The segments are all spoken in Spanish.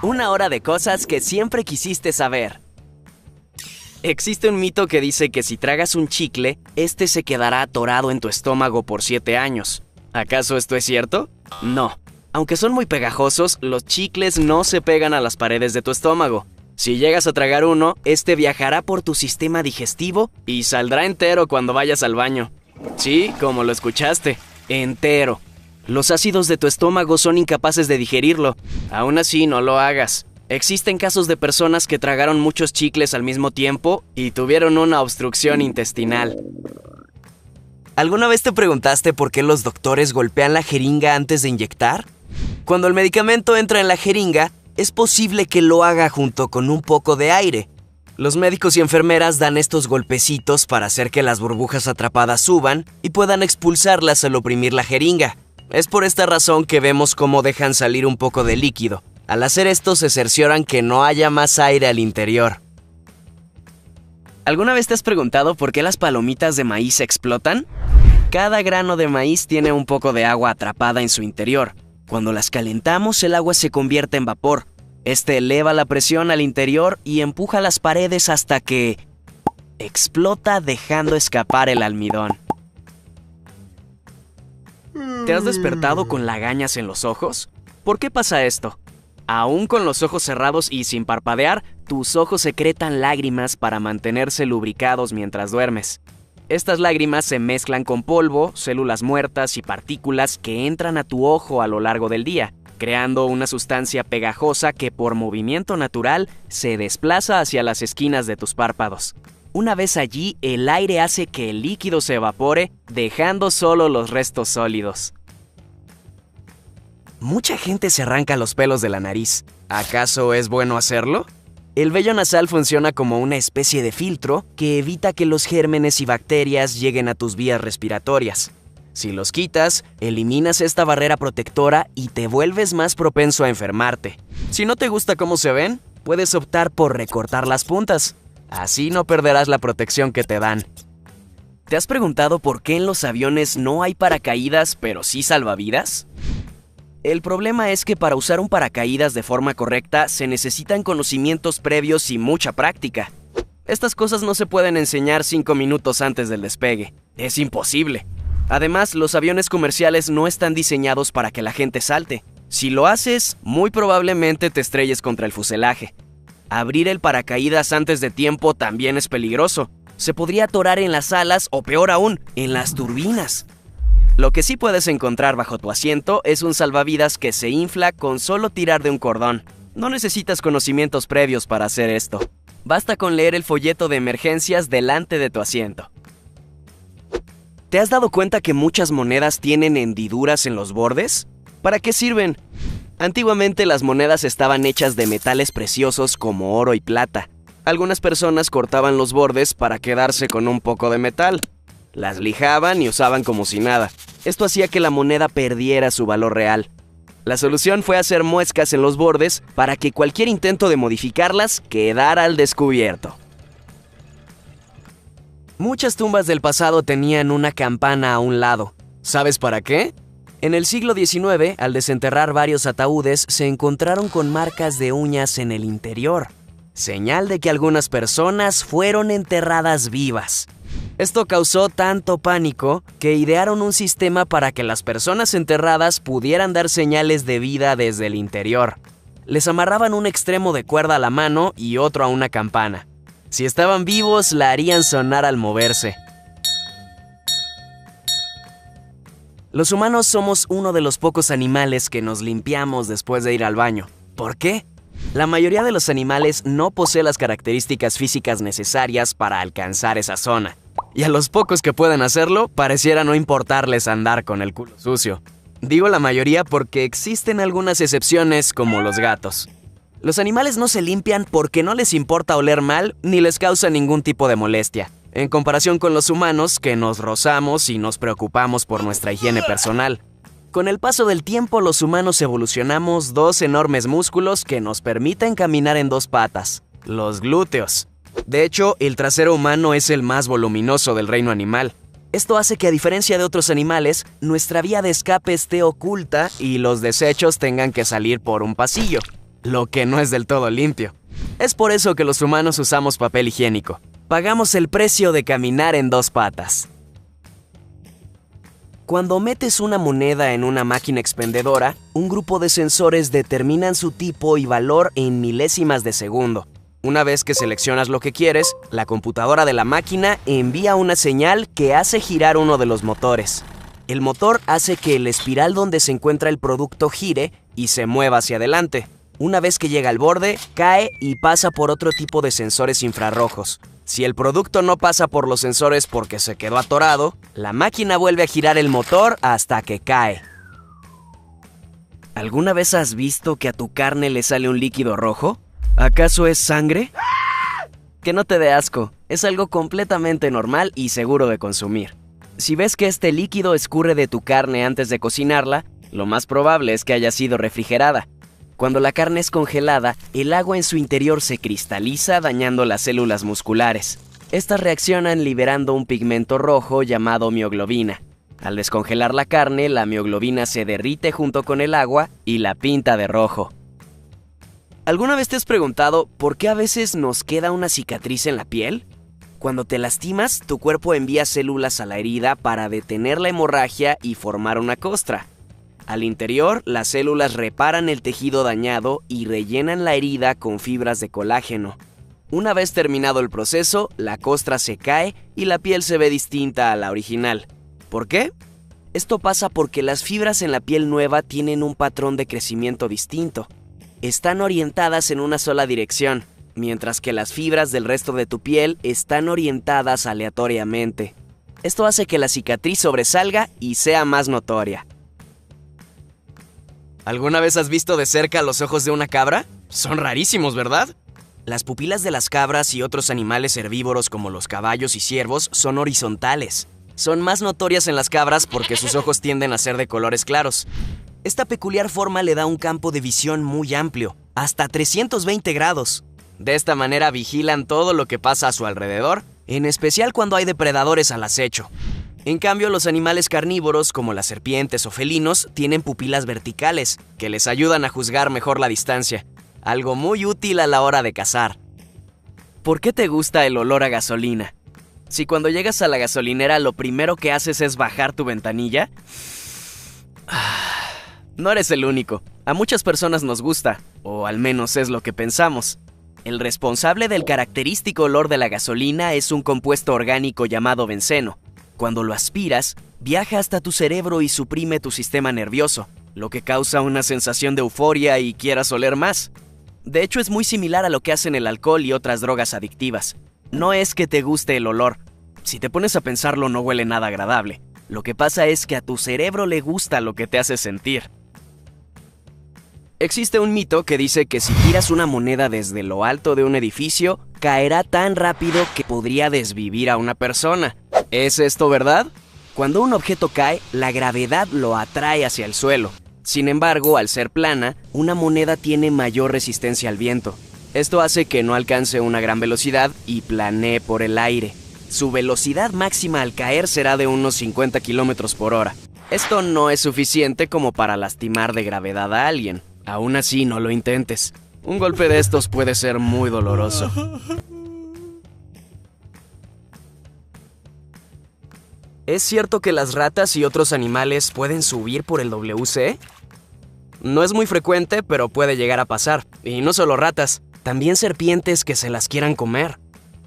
Una hora de cosas que siempre quisiste saber. Existe un mito que dice que si tragas un chicle, este se quedará atorado en tu estómago por 7 años. ¿Acaso esto es cierto? No. Aunque son muy pegajosos, los chicles no se pegan a las paredes de tu estómago. Si llegas a tragar uno, este viajará por tu sistema digestivo y saldrá entero cuando vayas al baño. Sí, como lo escuchaste, entero. Los ácidos de tu estómago son incapaces de digerirlo. Aún así, no lo hagas. Existen casos de personas que tragaron muchos chicles al mismo tiempo y tuvieron una obstrucción intestinal. ¿Alguna vez te preguntaste por qué los doctores golpean la jeringa antes de inyectar? Cuando el medicamento entra en la jeringa, es posible que lo haga junto con un poco de aire. Los médicos y enfermeras dan estos golpecitos para hacer que las burbujas atrapadas suban y puedan expulsarlas al oprimir la jeringa. Es por esta razón que vemos cómo dejan salir un poco de líquido. Al hacer esto se cercioran que no haya más aire al interior. ¿Alguna vez te has preguntado por qué las palomitas de maíz explotan? Cada grano de maíz tiene un poco de agua atrapada en su interior. Cuando las calentamos, el agua se convierte en vapor. Este eleva la presión al interior y empuja las paredes hasta que explota, dejando escapar el almidón. ¿Te has despertado con lagañas en los ojos? ¿Por qué pasa esto? Aún con los ojos cerrados y sin parpadear, tus ojos secretan lágrimas para mantenerse lubricados mientras duermes. Estas lágrimas se mezclan con polvo, células muertas y partículas que entran a tu ojo a lo largo del día, creando una sustancia pegajosa que por movimiento natural se desplaza hacia las esquinas de tus párpados. Una vez allí, el aire hace que el líquido se evapore, dejando solo los restos sólidos. Mucha gente se arranca los pelos de la nariz. ¿Acaso es bueno hacerlo? El vello nasal funciona como una especie de filtro que evita que los gérmenes y bacterias lleguen a tus vías respiratorias. Si los quitas, eliminas esta barrera protectora y te vuelves más propenso a enfermarte. Si no te gusta cómo se ven, puedes optar por recortar las puntas. Así no perderás la protección que te dan. ¿Te has preguntado por qué en los aviones no hay paracaídas, pero sí salvavidas? El problema es que para usar un paracaídas de forma correcta se necesitan conocimientos previos y mucha práctica. Estas cosas no se pueden enseñar 5 minutos antes del despegue. Es imposible. Además, los aviones comerciales no están diseñados para que la gente salte. Si lo haces, muy probablemente te estrelles contra el fuselaje. Abrir el paracaídas antes de tiempo también es peligroso. Se podría atorar en las alas o peor aún, en las turbinas. Lo que sí puedes encontrar bajo tu asiento es un salvavidas que se infla con solo tirar de un cordón. No necesitas conocimientos previos para hacer esto. Basta con leer el folleto de emergencias delante de tu asiento. ¿Te has dado cuenta que muchas monedas tienen hendiduras en los bordes? ¿Para qué sirven? Antiguamente las monedas estaban hechas de metales preciosos como oro y plata. Algunas personas cortaban los bordes para quedarse con un poco de metal. Las lijaban y usaban como si nada. Esto hacía que la moneda perdiera su valor real. La solución fue hacer muescas en los bordes para que cualquier intento de modificarlas quedara al descubierto. Muchas tumbas del pasado tenían una campana a un lado. ¿Sabes para qué? En el siglo XIX, al desenterrar varios ataúdes, se encontraron con marcas de uñas en el interior, señal de que algunas personas fueron enterradas vivas. Esto causó tanto pánico que idearon un sistema para que las personas enterradas pudieran dar señales de vida desde el interior. Les amarraban un extremo de cuerda a la mano y otro a una campana. Si estaban vivos, la harían sonar al moverse. Los humanos somos uno de los pocos animales que nos limpiamos después de ir al baño. ¿Por qué? La mayoría de los animales no posee las características físicas necesarias para alcanzar esa zona. Y a los pocos que pueden hacerlo, pareciera no importarles andar con el culo sucio. Digo la mayoría porque existen algunas excepciones como los gatos. Los animales no se limpian porque no les importa oler mal ni les causa ningún tipo de molestia, en comparación con los humanos que nos rozamos y nos preocupamos por nuestra higiene personal. Con el paso del tiempo, los humanos evolucionamos 2 enormes músculos que nos permiten caminar en 2 patas, los glúteos. De hecho, el trasero humano es el más voluminoso del reino animal. Esto hace que, a diferencia de otros animales, nuestra vía de escape esté oculta y los desechos tengan que salir por un pasillo. lo que no es del todo limpio. Es por eso que los humanos usamos papel higiénico. Pagamos el precio de caminar en dos patas. Cuando metes una moneda en una máquina expendedora, un grupo de sensores determinan su tipo y valor en milésimas de segundo. Una vez que seleccionas lo que quieres, la computadora de la máquina envía una señal que hace girar uno de los motores. El motor hace que el espiral donde se encuentra el producto gire y se mueva hacia adelante. Una vez que llega al borde, cae y pasa por otro tipo de sensores infrarrojos. Si el producto no pasa por los sensores porque se quedó atorado, la máquina vuelve a girar el motor hasta que cae. ¿Alguna vez has visto que a tu carne le sale un líquido rojo? ¿Acaso es sangre? Que no te dé asco, es algo completamente normal y seguro de consumir. Si ves que este líquido escurre de tu carne antes de cocinarla, lo más probable es que haya sido refrigerada. Cuando la carne es congelada, el agua en su interior se cristaliza dañando las células musculares. Estas reaccionan liberando un pigmento rojo llamado mioglobina. Al descongelar la carne, la mioglobina se derrite junto con el agua y la pinta de rojo. ¿Alguna vez te has preguntado por qué a veces nos queda una cicatriz en la piel? Cuando te lastimas, tu cuerpo envía células a la herida para detener la hemorragia y formar una costra. Al interior, las células reparan el tejido dañado y rellenan la herida con fibras de colágeno. Una vez terminado el proceso, la costra se cae y la piel se ve distinta a la original. ¿Por qué? Esto pasa porque las fibras en la piel nueva tienen un patrón de crecimiento distinto. Están orientadas en una sola dirección, mientras que las fibras del resto de tu piel están orientadas aleatoriamente. Esto hace que la cicatriz sobresalga y sea más notoria. ¿Alguna vez has visto de cerca los ojos de una cabra? Son rarísimos, ¿verdad? Las pupilas de las cabras y otros animales herbívoros como los caballos y ciervos son horizontales. Son más notorias en las cabras porque sus ojos tienden a ser de colores claros. Esta peculiar forma le da un campo de visión muy amplio, hasta 320 grados. De esta manera vigilan todo lo que pasa a su alrededor, en especial cuando hay depredadores al acecho. En cambio, los animales carnívoros, como las serpientes o felinos, tienen pupilas verticales, que les ayudan a juzgar mejor la distancia, algo muy útil a la hora de cazar. ¿Por qué te gusta el olor a gasolina? Si cuando llegas a la gasolinera lo primero que haces es bajar tu ventanilla, no eres el único. A muchas personas nos gusta, o al menos es lo que pensamos. El responsable del característico olor de la gasolina es un compuesto orgánico llamado benceno. Cuando lo aspiras, viaja hasta tu cerebro y suprime tu sistema nervioso, lo que causa una sensación de euforia y quieras oler más. De hecho, es muy similar a lo que hacen el alcohol y otras drogas adictivas. No es que te guste el olor. Si te pones a pensarlo, no huele nada agradable. Lo que pasa es que a tu cerebro le gusta lo que te hace sentir. Existe un mito que dice que si tiras una moneda desde lo alto de un edificio, caerá tan rápido que podría desvivir a una persona. ¿Es esto verdad? Cuando un objeto cae, la gravedad lo atrae hacia el suelo. Sin embargo, al ser plana, una moneda tiene mayor resistencia al viento. Esto hace que no alcance una gran velocidad y planee por el aire. Su velocidad máxima al caer será de unos 50 km por hora. Esto no es suficiente como para lastimar de gravedad a alguien. Aún así, no lo intentes. Un golpe de estos puede ser muy doloroso. ¿Es cierto que las ratas y otros animales pueden subir por el WC? No es muy frecuente, pero puede llegar a pasar. Y no solo ratas, también serpientes que se las quieran comer.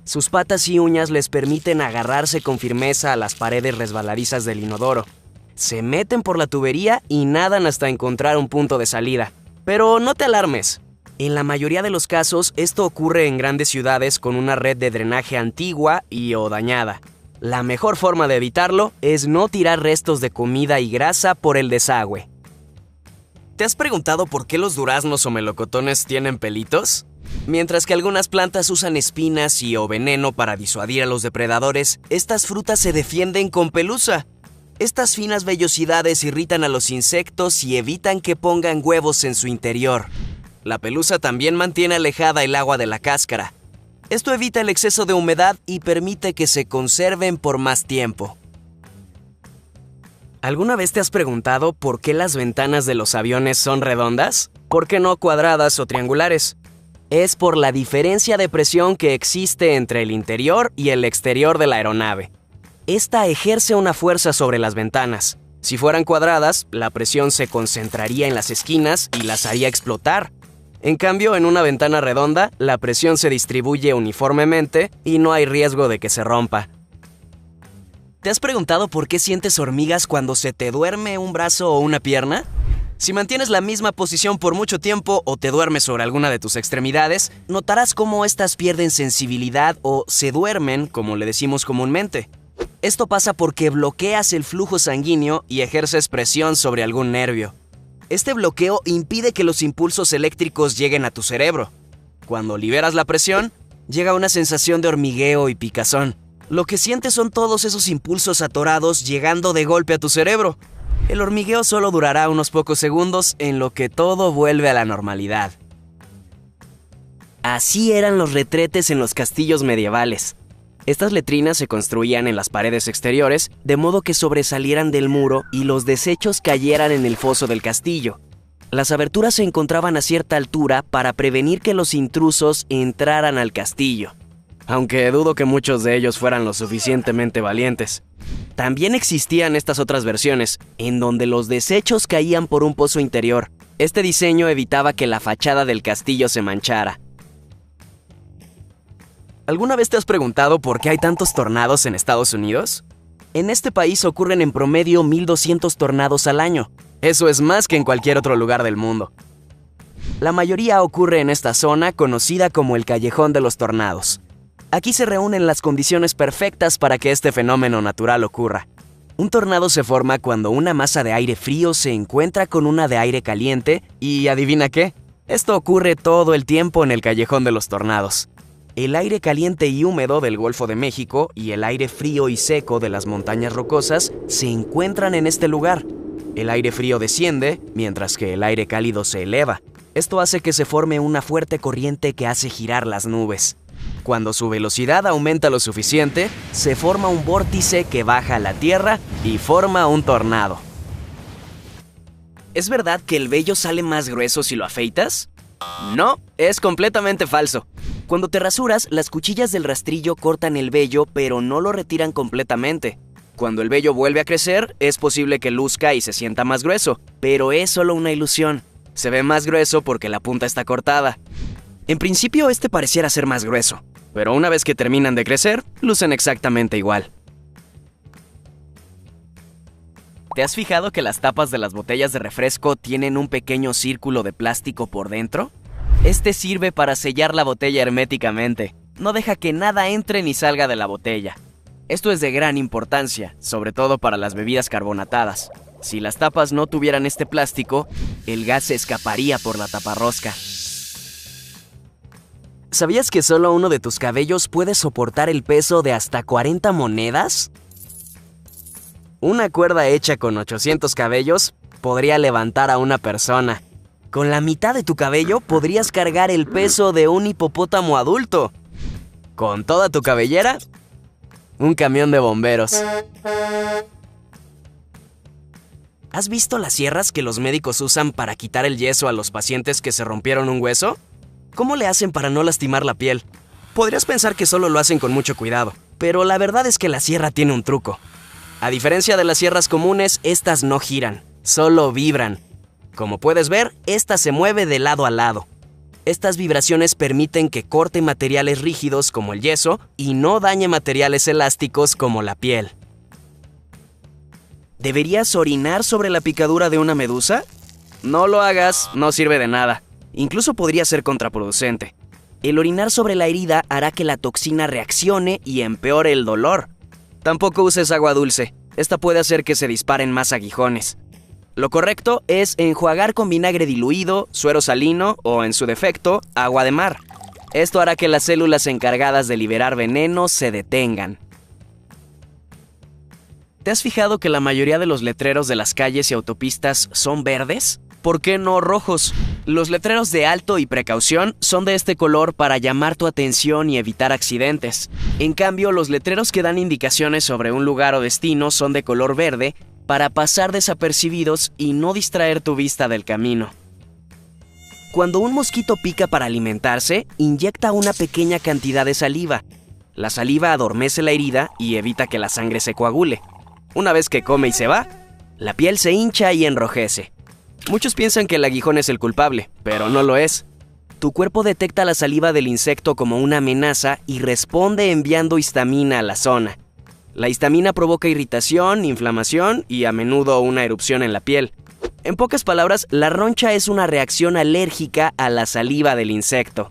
Sus patas y uñas les permiten agarrarse con firmeza a las paredes resbaladizas del inodoro. Se meten por la tubería y nadan hasta encontrar un punto de salida. Pero no te alarmes. En la mayoría de los casos, esto ocurre en grandes ciudades con una red de drenaje antigua o dañada. La mejor forma de evitarlo es no tirar restos de comida y grasa por el desagüe. ¿Te has preguntado por qué los duraznos o melocotones tienen pelitos? Mientras que algunas plantas usan espinas o veneno para disuadir a los depredadores, estas frutas se defienden con pelusa. Estas finas vellosidades irritan a los insectos y evitan que pongan huevos en su interior. La pelusa también mantiene alejada el agua de la cáscara. Esto evita el exceso de humedad y permite que se conserven por más tiempo. ¿Alguna vez te has preguntado por qué las ventanas de los aviones son redondas? ¿Por qué no cuadradas o triangulares? Es por la diferencia de presión que existe entre el interior y el exterior de la aeronave. Esta ejerce una fuerza sobre las ventanas. Si fueran cuadradas, la presión se concentraría en las esquinas y las haría explotar. En cambio, en una ventana redonda, la presión se distribuye uniformemente y no hay riesgo de que se rompa. ¿Te has preguntado por qué sientes hormigas cuando se te duerme un brazo o una pierna? Si mantienes la misma posición por mucho tiempo o te duermes sobre alguna de tus extremidades, notarás cómo estas pierden sensibilidad o se duermen, como le decimos comúnmente. Esto pasa porque bloqueas el flujo sanguíneo y ejerces presión sobre algún nervio. Este bloqueo impide que los impulsos eléctricos lleguen a tu cerebro. Cuando liberas la presión, llega una sensación de hormigueo y picazón. Lo que sientes son todos esos impulsos atorados llegando de golpe a tu cerebro. El hormigueo solo durará unos pocos segundos en lo que todo vuelve a la normalidad. Así eran los retretes en los castillos medievales. Estas letrinas se construían en las paredes exteriores, de modo que sobresalieran del muro y los desechos cayeran en el foso del castillo. Las aberturas se encontraban a cierta altura para prevenir que los intrusos entraran al castillo, aunque dudo que muchos de ellos fueran lo suficientemente valientes. También existían estas otras versiones, en donde los desechos caían por un pozo interior. Este diseño evitaba que la fachada del castillo se manchara. ¿Alguna vez te has preguntado por qué hay tantos tornados en Estados Unidos? En este país ocurren en promedio 1,200 tornados al año. Eso es más que en cualquier otro lugar del mundo. La mayoría ocurre en esta zona conocida como el Callejón de los Tornados. Aquí se reúnen las condiciones perfectas para que este fenómeno natural ocurra. Un tornado se forma cuando una masa de aire frío se encuentra con una de aire caliente y ¿adivina qué? Esto ocurre todo el tiempo en el Callejón de los Tornados. El aire caliente y húmedo del Golfo de México y el aire frío y seco de las montañas rocosas se encuentran en este lugar. El aire frío desciende, mientras que el aire cálido se eleva. Esto hace que se forme una fuerte corriente que hace girar las nubes. Cuando su velocidad aumenta lo suficiente, se forma un vórtice que baja a la tierra y forma un tornado. ¿Es verdad que el vello sale más grueso si lo afeitas? No, es completamente falso. Cuando te rasuras, las cuchillas del rastrillo cortan el vello, pero no lo retiran completamente. Cuando el vello vuelve a crecer, es posible que luzca y se sienta más grueso, pero es solo una ilusión. Se ve más grueso porque la punta está cortada. En principio, este pareciera ser más grueso, pero una vez que terminan de crecer, lucen exactamente igual. ¿Te has fijado que las tapas de las botellas de refresco tienen un pequeño círculo de plástico por dentro? Este sirve para sellar la botella herméticamente. No deja que nada entre ni salga de la botella. Esto es de gran importancia, sobre todo para las bebidas carbonatadas. Si las tapas no tuvieran este plástico, el gas se escaparía por la taparrosca. ¿Sabías que solo uno de tus cabellos puede soportar el peso de hasta 40 monedas? Una cuerda hecha con 800 cabellos podría levantar a una persona. Con la mitad de tu cabello podrías cargar el peso de un hipopótamo adulto. Con toda tu cabellera, un camión de bomberos. ¿Has visto las sierras que los médicos usan para quitar el yeso a los pacientes que se rompieron un hueso? ¿Cómo le hacen para no lastimar la piel? Podrías pensar que solo lo hacen con mucho cuidado, pero la verdad es que la sierra tiene un truco. A diferencia de las sierras comunes, estas no giran, solo vibran. Como puedes ver, esta se mueve de lado a lado. Estas vibraciones permiten que corte materiales rígidos como el yeso y no dañe materiales elásticos como la piel. ¿Deberías orinar sobre la picadura de una medusa? No lo hagas, no sirve de nada. Incluso podría ser contraproducente. El orinar sobre la herida hará que la toxina reaccione y empeore el dolor. Tampoco uses agua dulce. Esta puede hacer que se disparen más aguijones. Lo correcto es enjuagar con vinagre diluido, suero salino o, en su defecto, agua de mar. Esto hará que las células encargadas de liberar veneno se detengan. ¿Te has fijado que la mayoría de los letreros de las calles y autopistas son verdes? ¿Por qué no rojos? Los letreros de alto y precaución son de este color para llamar tu atención y evitar accidentes. En cambio, los letreros que dan indicaciones sobre un lugar o destino son de color verde para pasar desapercibidos y no distraer tu vista del camino. Cuando un mosquito pica para alimentarse, inyecta una pequeña cantidad de saliva. La saliva adormece la herida y evita que la sangre se coagule. Una vez que come y se va, la piel se hincha y enrojece. Muchos piensan que el aguijón es el culpable, pero no lo es. Tu cuerpo detecta la saliva del insecto como una amenaza y responde enviando histamina a la zona. La histamina provoca irritación, inflamación y a menudo una erupción en la piel. En pocas palabras, la roncha es una reacción alérgica a la saliva del insecto.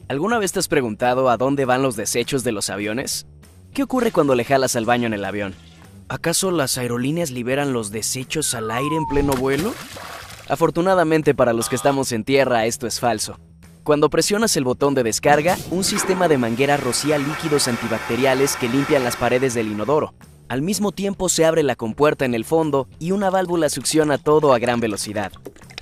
¿Alguna vez te has preguntado a dónde van los desechos de los aviones? ¿Qué ocurre cuando le jalas al baño en el avión? ¿Acaso las aerolíneas liberan los desechos al aire en pleno vuelo? Afortunadamente para los que estamos en tierra, esto es falso. Cuando presionas el botón de descarga, un sistema de mangueras rocía líquidos antibacteriales que limpian las paredes del inodoro. Al mismo tiempo se abre la compuerta en el fondo y una válvula succiona todo a gran velocidad.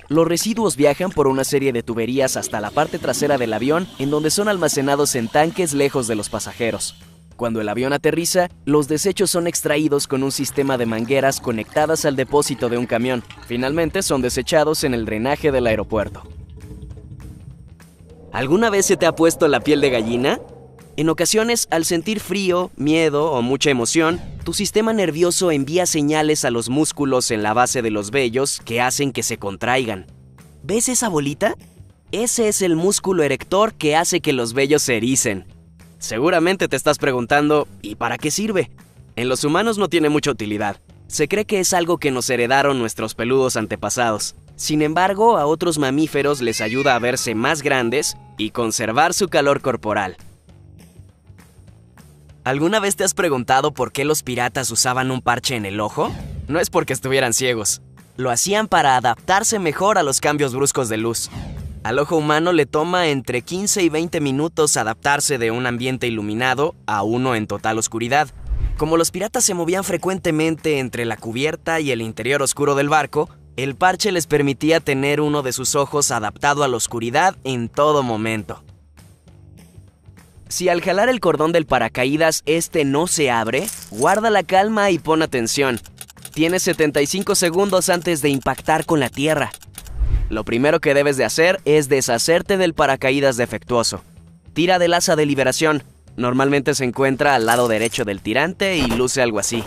Los residuos viajan por una serie de tuberías hasta la parte trasera del avión, en donde son almacenados en tanques lejos de los pasajeros. Cuando el avión aterriza, los desechos son extraídos con un sistema de mangueras conectadas al depósito de un camión. Finalmente son desechados en el drenaje del aeropuerto. ¿Alguna vez se te ha puesto la piel de gallina? En ocasiones, al sentir frío, miedo o mucha emoción, tu sistema nervioso envía señales a los músculos en la base de los vellos que hacen que se contraigan. ¿Ves esa bolita? Ese es el músculo erector que hace que los vellos se ericen. Seguramente te estás preguntando, ¿y para qué sirve? En los humanos no tiene mucha utilidad. Se cree que es algo que nos heredaron nuestros peludos antepasados. Sin embargo, a otros mamíferos les ayuda a verse más grandes y conservar su calor corporal. ¿Alguna vez te has preguntado por qué los piratas usaban un parche en el ojo? No es porque estuvieran ciegos. Lo hacían para adaptarse mejor a los cambios bruscos de luz. Al ojo humano le toma entre 15 y 20 minutos adaptarse de un ambiente iluminado a uno en total oscuridad. Como los piratas se movían frecuentemente entre la cubierta y el interior oscuro del barco, el parche les permitía tener uno de sus ojos adaptado a la oscuridad en todo momento. Si al jalar el cordón del paracaídas este no se abre, guarda la calma y pon atención. Tienes 75 segundos antes de impactar con la tierra. Lo primero que debes de hacer es deshacerte del paracaídas defectuoso. Tira del asa de liberación. Normalmente se encuentra al lado derecho del tirante y luce algo así.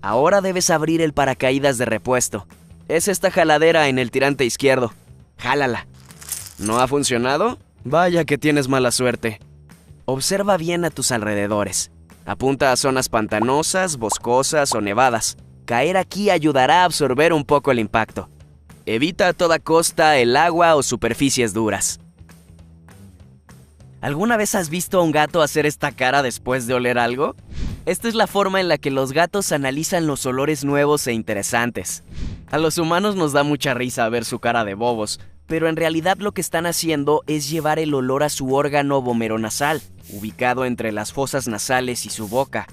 Ahora debes abrir el paracaídas de repuesto. Es esta jaladera en el tirante izquierdo. Jálala. ¿No ha funcionado? Vaya que tienes mala suerte. Observa bien a tus alrededores. Apunta a zonas pantanosas, boscosas o nevadas. Caer aquí ayudará a absorber un poco el impacto. Evita a toda costa el agua o superficies duras. ¿Alguna vez has visto a un gato hacer esta cara después de oler algo? Esta es la forma en la que los gatos analizan los olores nuevos e interesantes. A los humanos nos da mucha risa ver su cara de bobos, pero en realidad lo que están haciendo es llevar el olor a su órgano vomeronasal, ubicado entre las fosas nasales y su boca.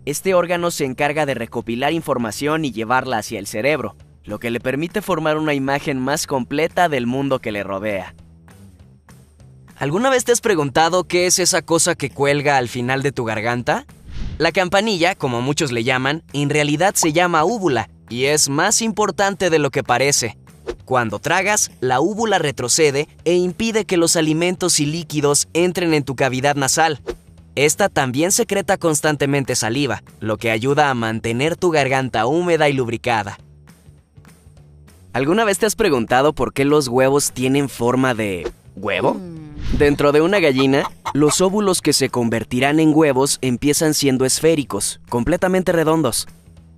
Este órgano se encarga de recopilar información y llevarla hacia el cerebro, lo que le permite formar una imagen más completa del mundo que le rodea. ¿Alguna vez te has preguntado qué es esa cosa que cuelga al final de tu garganta? La campanilla, como muchos le llaman, en realidad se llama úvula y es más importante de lo que parece. Cuando tragas, la úvula retrocede e impide que los alimentos y líquidos entren en tu cavidad nasal. Esta también secreta constantemente saliva, lo que ayuda a mantener tu garganta húmeda y lubricada. ¿Alguna vez te has preguntado por qué los huevos tienen forma de huevo? Dentro de una gallina, los óvulos que se convertirán en huevos empiezan siendo esféricos, completamente redondos.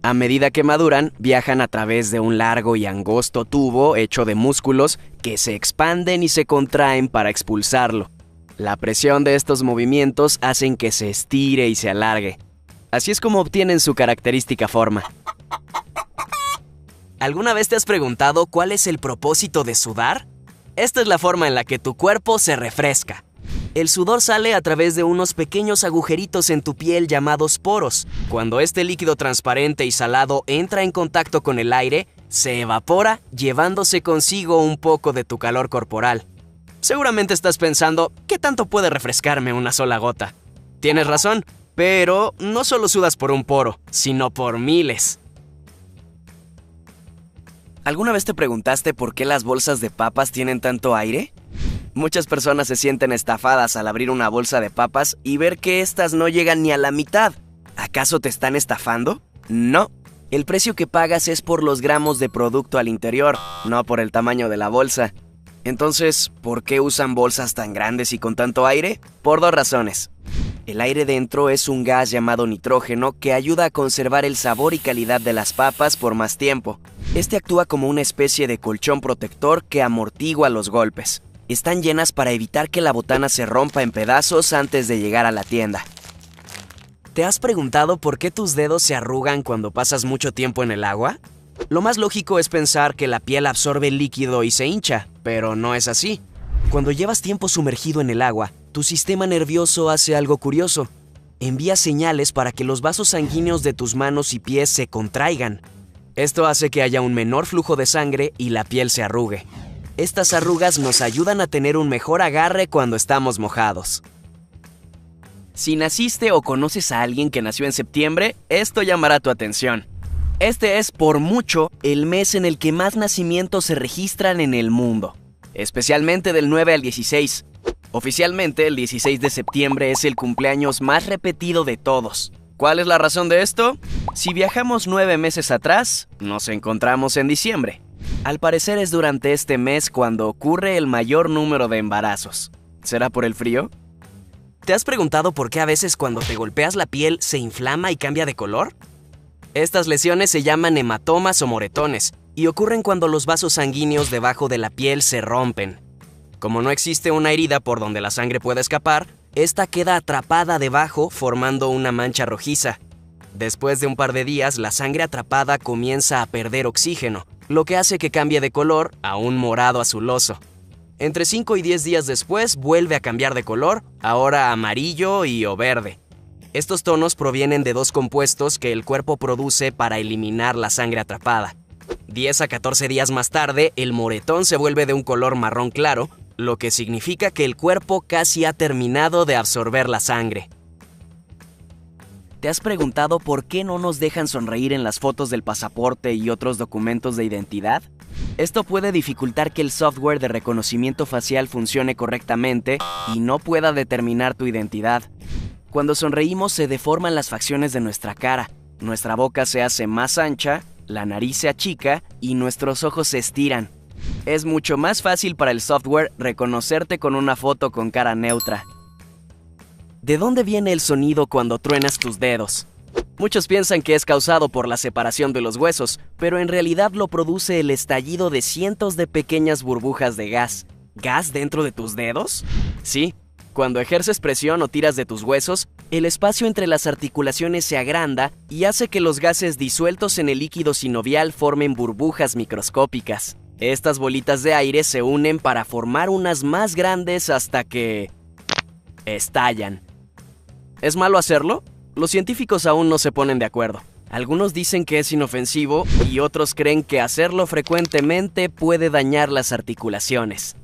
A medida que maduran, viajan a través de un largo y angosto tubo hecho de músculos que se expanden y se contraen para expulsarlo. La presión de estos movimientos hacen que se estire y se alargue. Así es como obtienen su característica forma. ¿Alguna vez te has preguntado cuál es el propósito de sudar? Esta es la forma en la que tu cuerpo se refresca. El sudor sale a través de unos pequeños agujeritos en tu piel llamados poros. Cuando este líquido transparente y salado entra en contacto con el aire, se evapora, llevándose consigo un poco de tu calor corporal. Seguramente estás pensando, ¿qué tanto puede refrescarme una sola gota? Tienes razón, pero no solo sudas por un poro, sino por miles. ¿Alguna vez te preguntaste por qué las bolsas de papas tienen tanto aire? Muchas personas se sienten estafadas al abrir una bolsa de papas y ver que estas no llegan ni a la mitad. ¿Acaso te están estafando? No. El precio que pagas es por los gramos de producto al interior, no por el tamaño de la bolsa. Entonces, ¿por qué usan bolsas tan grandes y con tanto aire? Por 2 razones. El aire dentro es un gas llamado nitrógeno que ayuda a conservar el sabor y calidad de las papas por más tiempo. Este actúa como una especie de colchón protector que amortigua los golpes. Están llenas para evitar que la botana se rompa en pedazos antes de llegar a la tienda. ¿Te has preguntado por qué tus dedos se arrugan cuando pasas mucho tiempo en el agua? Lo más lógico es pensar que la piel absorbe el líquido y se hincha, pero no es así. Cuando llevas tiempo sumergido en el agua, tu sistema nervioso hace algo curioso. Envía señales para que los vasos sanguíneos de tus manos y pies se contraigan. Esto hace que haya un menor flujo de sangre y la piel se arrugue. Estas arrugas nos ayudan a tener un mejor agarre cuando estamos mojados. Si naciste o conoces a alguien que nació en septiembre, esto llamará tu atención. Este es, por mucho, el mes en el que más nacimientos se registran en el mundo, especialmente del 9 al 16. Oficialmente, el 16 de septiembre es el cumpleaños más repetido de todos. ¿Cuál es la razón de esto? Si viajamos 9 meses atrás, nos encontramos en diciembre. Al parecer es durante este mes cuando ocurre el mayor número de embarazos. ¿Será por el frío? ¿Te has preguntado por qué a veces cuando te golpeas la piel se inflama y cambia de color? Estas lesiones se llaman hematomas o moretones y ocurren cuando los vasos sanguíneos debajo de la piel se rompen. Como no existe una herida por donde la sangre pueda escapar, esta queda atrapada debajo formando una mancha rojiza. Después de un par de días, la sangre atrapada comienza a perder oxígeno, lo que hace que cambie de color a un morado azuloso. Entre 5 y 10 días después vuelve a cambiar de color, ahora amarillo o verde. Estos tonos provienen de 2 compuestos que el cuerpo produce para eliminar la sangre atrapada. 10 a 14 días más tarde, el moretón se vuelve de un color marrón claro, lo que significa que el cuerpo casi ha terminado de absorber la sangre. ¿Te has preguntado por qué no nos dejan sonreír en las fotos del pasaporte y otros documentos de identidad? Esto puede dificultar que el software de reconocimiento facial funcione correctamente y no pueda determinar tu identidad. Cuando sonreímos se deforman las facciones de nuestra cara, nuestra boca se hace más ancha, la nariz se achica y nuestros ojos se estiran. Es mucho más fácil para el software reconocerte con una foto con cara neutra. ¿De dónde viene el sonido cuando truenas tus dedos? Muchos piensan que es causado por la separación de los huesos, pero en realidad lo produce el estallido de cientos de pequeñas burbujas de gas. ¿Gas dentro de tus dedos? Sí. Cuando ejerces presión o tiras de tus huesos, el espacio entre las articulaciones se agranda y hace que los gases disueltos en el líquido sinovial formen burbujas microscópicas. Estas bolitas de aire se unen para formar unas más grandes hasta que estallan. ¿Es malo hacerlo? Los científicos aún no se ponen de acuerdo. Algunos dicen que es inofensivo y otros creen que hacerlo frecuentemente puede dañar las articulaciones.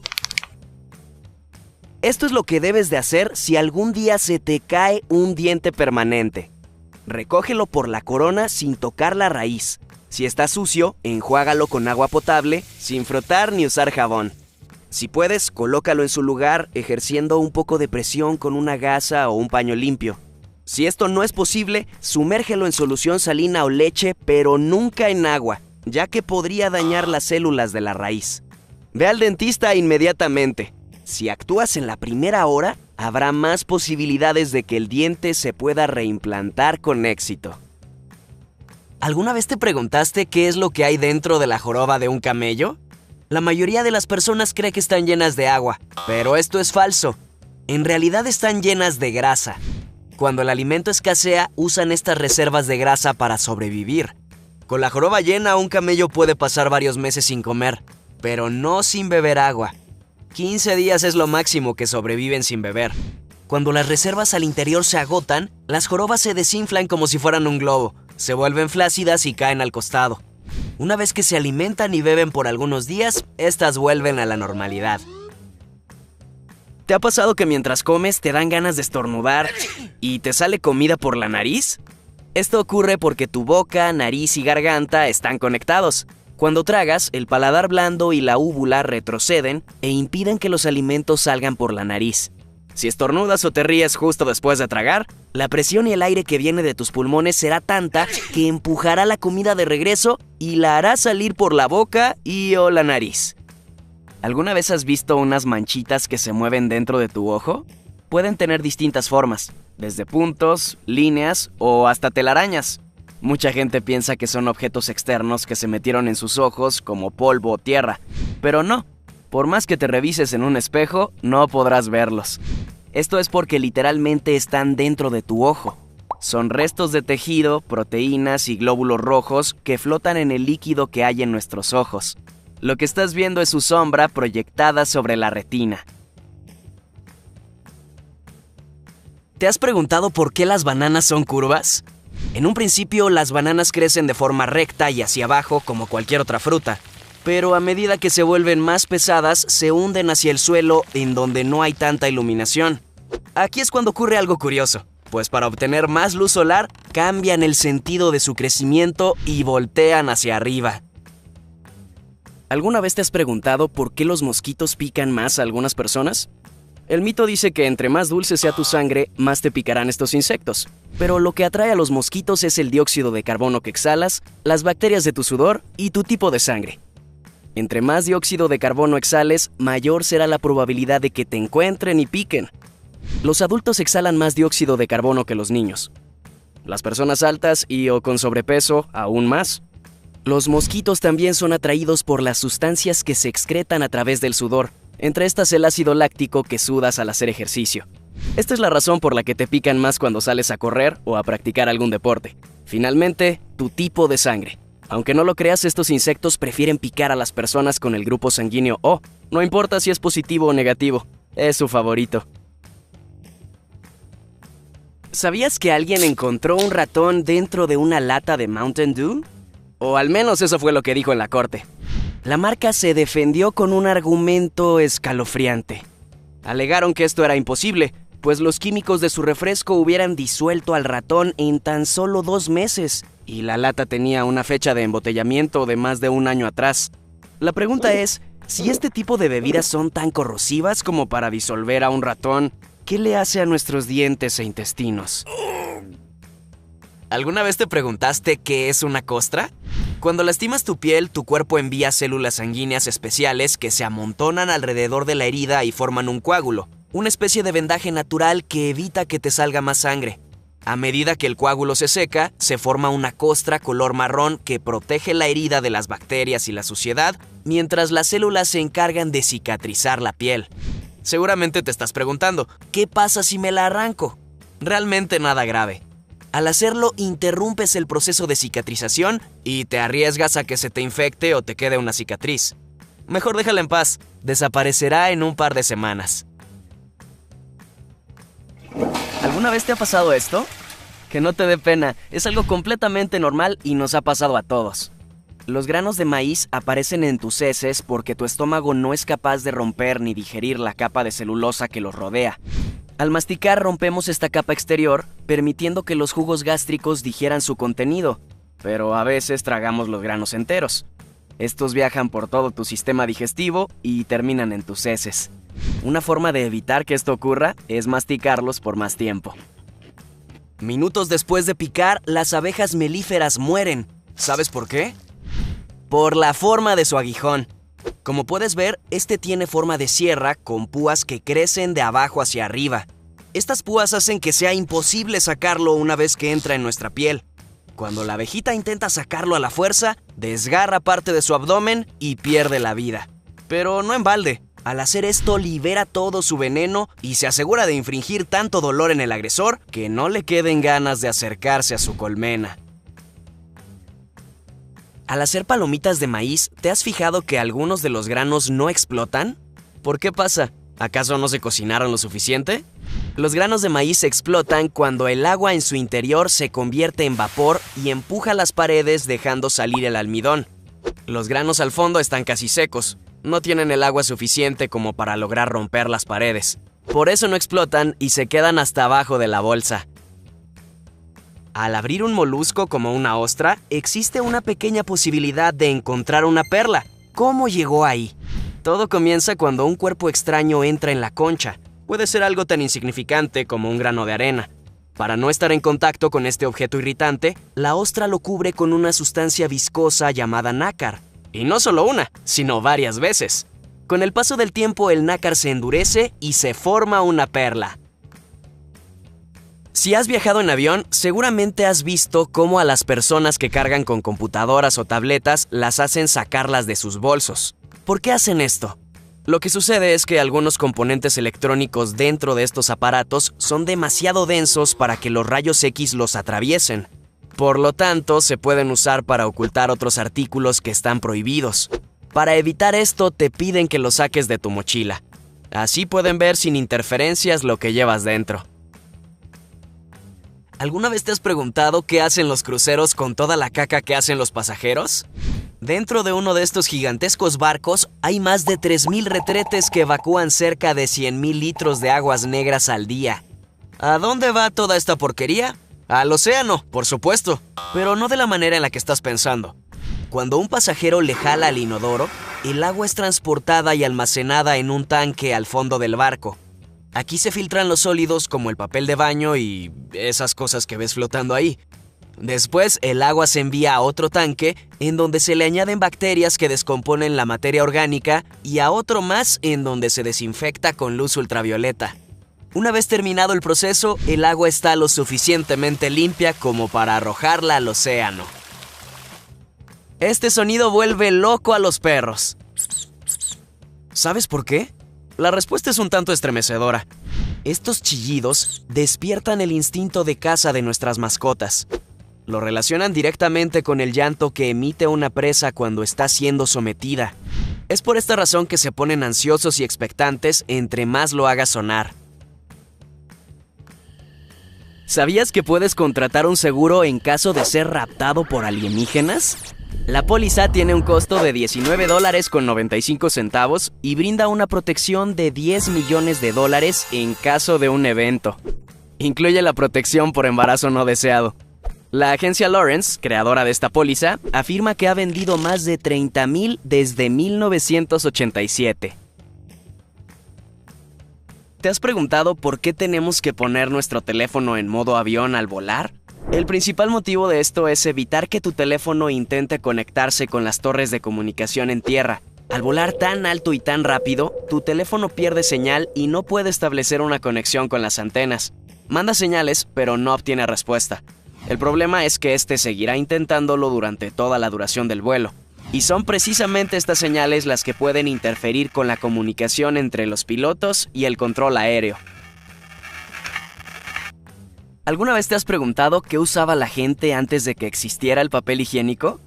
Esto es lo que debes de hacer si algún día se te cae un diente permanente. Recógelo por la corona sin tocar la raíz. Si está sucio, enjuágalo con agua potable, sin frotar ni usar jabón. Si puedes, colócalo en su lugar ejerciendo un poco de presión con una gasa o un paño limpio. Si esto no es posible, sumérgelo en solución salina o leche, pero nunca en agua, ya que podría dañar las células de la raíz. Ve al dentista inmediatamente. Si actúas en la primera hora, habrá más posibilidades de que el diente se pueda reimplantar con éxito. ¿Alguna vez te preguntaste qué es lo que hay dentro de la joroba de un camello? La mayoría de las personas cree que están llenas de agua, pero esto es falso. En realidad están llenas de grasa. Cuando el alimento escasea, usan estas reservas de grasa para sobrevivir. Con la joroba llena, un camello puede pasar varios meses sin comer, pero no sin beber agua. 15 días es lo máximo que sobreviven sin beber. Cuando las reservas al interior se agotan, las jorobas se desinflan como si fueran un globo, se vuelven flácidas y caen al costado. Una vez que se alimentan y beben por algunos días, estas vuelven a la normalidad. ¿Te ha pasado que mientras comes te dan ganas de estornudar y te sale comida por la nariz? Esto ocurre porque tu boca, nariz y garganta están conectados. Cuando tragas, el paladar blando y la úvula retroceden e impiden que los alimentos salgan por la nariz. Si estornudas o te ríes justo después de tragar, la presión y el aire que viene de tus pulmones será tanta que empujará la comida de regreso y la hará salir por la boca y o la nariz. ¿Alguna vez has visto unas manchitas que se mueven dentro de tu ojo? Pueden tener distintas formas, desde puntos, líneas o hasta telarañas. Mucha gente piensa que son objetos externos que se metieron en sus ojos como polvo o tierra, pero no. Por más que te revises en un espejo, no podrás verlos. Esto es porque literalmente están dentro de tu ojo. Son restos de tejido, proteínas y glóbulos rojos que flotan en el líquido que hay en nuestros ojos. Lo que estás viendo es su sombra proyectada sobre la retina. ¿Te has preguntado por qué las bananas son curvas? En un principio, las bananas crecen de forma recta y hacia abajo como cualquier otra fruta. Pero a medida que se vuelven más pesadas, se hunden hacia el suelo en donde no hay tanta iluminación. Aquí es cuando ocurre algo curioso, pues para obtener más luz solar, cambian el sentido de su crecimiento y voltean hacia arriba. ¿Alguna vez te has preguntado por qué los mosquitos pican más a algunas personas? El mito dice que entre más dulce sea tu sangre, más te picarán estos insectos. Pero lo que atrae a los mosquitos es el dióxido de carbono que exhalas, las bacterias de tu sudor y tu tipo de sangre. Entre más dióxido de carbono exhales, mayor será la probabilidad de que te encuentren y piquen. Los adultos exhalan más dióxido de carbono que los niños. Las personas altas y o con sobrepeso, aún más. Los mosquitos también son atraídos por las sustancias que se excretan a través del sudor, entre estas el ácido láctico que sudas al hacer ejercicio. Esta es la razón por la que te pican más cuando sales a correr o a practicar algún deporte. Finalmente, tu tipo de sangre. Aunque no lo creas, estos insectos prefieren picar a las personas con el grupo sanguíneo O. No importa si es positivo o negativo, es su favorito. ¿Sabías que alguien encontró un ratón dentro de una lata de Mountain Dew? O al menos eso fue lo que dijo en la corte. La marca se defendió con un argumento escalofriante. Alegaron que esto era imposible, pues los químicos de su refresco hubieran disuelto al ratón en tan solo 2 meses, y la lata tenía una fecha de embotellamiento de más de 1 año atrás. La pregunta es, si este tipo de bebidas son tan corrosivas como para disolver a un ratón, ¿qué le hace a nuestros dientes e intestinos? ¿Alguna vez te preguntaste qué es una costra? Cuando lastimas tu piel, tu cuerpo envía células sanguíneas especiales que se amontonan alrededor de la herida y forman un coágulo, una especie de vendaje natural que evita que te salga más sangre. A medida que el coágulo se seca, se forma una costra color marrón que protege la herida de las bacterias y la suciedad, mientras las células se encargan de cicatrizar la piel. Seguramente te estás preguntando, ¿qué pasa si me la arranco? Realmente nada grave. Al hacerlo, interrumpes el proceso de cicatrización y te arriesgas a que se te infecte o te quede una cicatriz. Mejor déjala en paz, desaparecerá en un par de semanas. ¿Alguna vez te ha pasado esto? Que no te dé pena, es algo completamente normal y nos ha pasado a todos. Los granos de maíz aparecen en tus heces porque tu estómago no es capaz de romper ni digerir la capa de celulosa que los rodea. Al masticar rompemos esta capa exterior, permitiendo que los jugos gástricos digieran su contenido, pero a veces tragamos los granos enteros. Estos viajan por todo tu sistema digestivo y terminan en tus heces. Una forma de evitar que esto ocurra es masticarlos por más tiempo. Minutos después de picar, las abejas melíferas mueren. ¿Sabes por qué? Por la forma de su aguijón. Como puedes ver, este tiene forma de sierra con púas que crecen de abajo hacia arriba. Estas púas hacen que sea imposible sacarlo una vez que entra en nuestra piel. Cuando la abejita intenta sacarlo a la fuerza, desgarra parte de su abdomen y pierde la vida. Pero no en balde. Al hacer esto, libera todo su veneno y se asegura de infringir tanto dolor en el agresor que no le queden ganas de acercarse a su colmena. Al hacer palomitas de maíz, ¿te has fijado que algunos de los granos no explotan? ¿Por qué pasa? ¿Acaso no se cocinaron lo suficiente? Los granos de maíz explotan cuando el agua en su interior se convierte en vapor y empuja las paredes dejando salir el almidón. Los granos al fondo están casi secos. No tienen el agua suficiente como para lograr romper las paredes. Por eso no explotan y se quedan hasta abajo de la bolsa. Al abrir un molusco como una ostra, existe una pequeña posibilidad de encontrar una perla. ¿Cómo llegó ahí? Todo comienza cuando un cuerpo extraño entra en la concha. Puede ser algo tan insignificante como un grano de arena. Para no estar en contacto con este objeto irritante, la ostra lo cubre con una sustancia viscosa llamada nácar. Y no solo una, sino varias veces. Con el paso del tiempo, el nácar se endurece y se forma una perla. Si has viajado en avión, seguramente has visto cómo a las personas que cargan con computadoras o tabletas las hacen sacarlas de sus bolsos. ¿Por qué hacen esto? Lo que sucede es que algunos componentes electrónicos dentro de estos aparatos son demasiado densos para que los rayos X los atraviesen. Por lo tanto, se pueden usar para ocultar otros artículos que están prohibidos. Para evitar esto, te piden que los saques de tu mochila. Así pueden ver sin interferencias lo que llevas dentro. ¿Alguna vez te has preguntado qué hacen los cruceros con toda la caca que hacen los pasajeros? Dentro de uno de estos gigantescos barcos hay más de 3,000 retretes que evacúan cerca de 100,000 litros de aguas negras al día. ¿A dónde va toda esta porquería? Al océano, por supuesto, pero no de la manera en la que estás pensando. Cuando un pasajero le jala al inodoro, el agua es transportada y almacenada en un tanque al fondo del barco. Aquí se filtran los sólidos como el papel de baño y esas cosas que ves flotando ahí. Después, el agua se envía a otro tanque en donde se le añaden bacterias que descomponen la materia orgánica y a otro más en donde se desinfecta con luz ultravioleta. Una vez terminado el proceso, el agua está lo suficientemente limpia como para arrojarla al océano. Este sonido vuelve loco a los perros. ¿Sabes por qué? La respuesta es un tanto estremecedora. Estos chillidos despiertan el instinto de caza de nuestras mascotas. Lo relacionan directamente con el llanto que emite una presa cuando está siendo sometida. Es por esta razón que se ponen ansiosos y expectantes entre más lo haga sonar. ¿Sabías que puedes contratar un seguro en caso de ser raptado por alienígenas? La póliza tiene un costo de $19.95 y brinda una protección de $10 millones en caso de un evento. Incluye la protección por embarazo no deseado. La agencia Lawrence, creadora de esta póliza, afirma que ha vendido más de 30,000 desde 1987. ¿Te has preguntado por qué tenemos que poner nuestro teléfono en modo avión al volar? El principal motivo de esto es evitar que tu teléfono intente conectarse con las torres de comunicación en tierra. Al volar tan alto y tan rápido, tu teléfono pierde señal y no puede establecer una conexión con las antenas. Manda señales, pero no obtiene respuesta. El problema es que este seguirá intentándolo durante toda la duración del vuelo. Y son precisamente estas señales las que pueden interferir con la comunicación entre los pilotos y el control aéreo. ¿Alguna vez te has preguntado qué usaba la gente antes de que existiera el papel higiénico?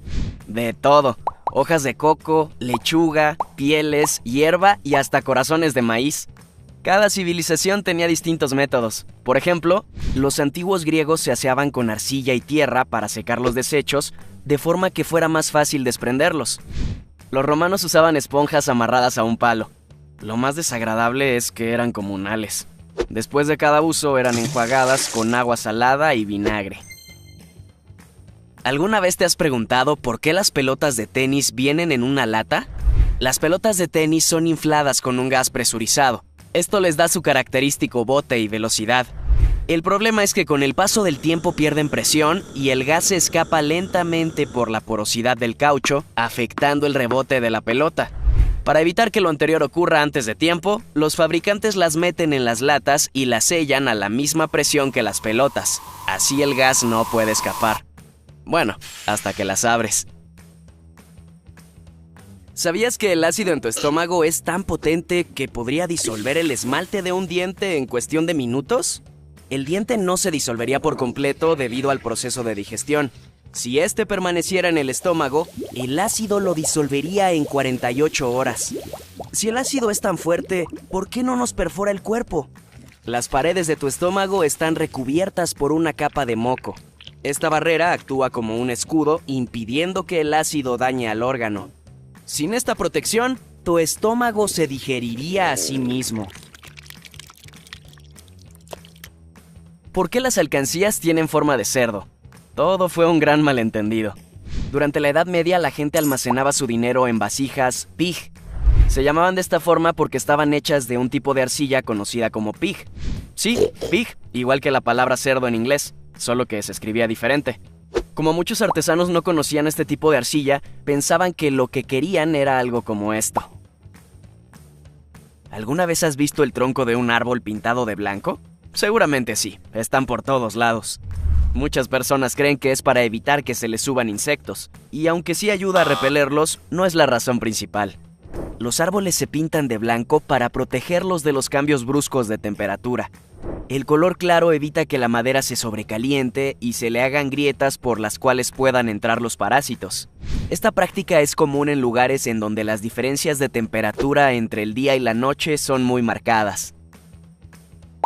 De todo. Hojas de coco, lechuga, pieles, hierba y hasta corazones de maíz. Cada civilización tenía distintos métodos. Por ejemplo, los antiguos griegos se aseaban con arcilla y tierra para secar los desechos, de forma que fuera más fácil desprenderlos. Los romanos usaban esponjas amarradas a un palo. Lo más desagradable es que eran comunales. Después de cada uso eran enjuagadas con agua salada y vinagre. ¿Alguna vez te has preguntado por qué las pelotas de tenis vienen en una lata? Las pelotas de tenis son infladas con un gas presurizado. Esto les da su característico bote y velocidad. El problema es que con el paso del tiempo pierden presión y el gas se escapa lentamente por la porosidad del caucho, afectando el rebote de la pelota. Para evitar que lo anterior ocurra antes de tiempo, los fabricantes las meten en las latas y las sellan a la misma presión que las pelotas. Así el gas no puede escapar. Bueno, hasta que las abres. ¿Sabías que el ácido en tu estómago es tan potente que podría disolver el esmalte de un diente en cuestión de minutos? El diente no se disolvería por completo debido al proceso de digestión. Si este permaneciera en el estómago, el ácido lo disolvería en 48 horas. Si el ácido es tan fuerte, ¿por qué no nos perfora el cuerpo? Las paredes de tu estómago están recubiertas por una capa de moco. Esta barrera actúa como un escudo, impidiendo que el ácido dañe al órgano. Sin esta protección, tu estómago se digeriría a sí mismo. ¿Por qué las alcancías tienen forma de cerdo? Todo fue un gran malentendido. Durante la Edad Media la gente almacenaba su dinero en vasijas pig. Se llamaban de esta forma porque estaban hechas de un tipo de arcilla conocida como pig. Sí, pig, igual que la palabra cerdo en inglés, solo que se escribía diferente. Como muchos artesanos no conocían este tipo de arcilla, pensaban que lo que querían era algo como esto. ¿Alguna vez has visto el tronco de un árbol pintado de blanco? Seguramente sí, están por todos lados. Muchas personas creen que es para evitar que se les suban insectos, y aunque sí ayuda a repelerlos, no es la razón principal. Los árboles se pintan de blanco para protegerlos de los cambios bruscos de temperatura. El color claro evita que la madera se sobrecaliente y se le hagan grietas por las cuales puedan entrar los parásitos. Esta práctica es común en lugares en donde las diferencias de temperatura entre el día y la noche son muy marcadas.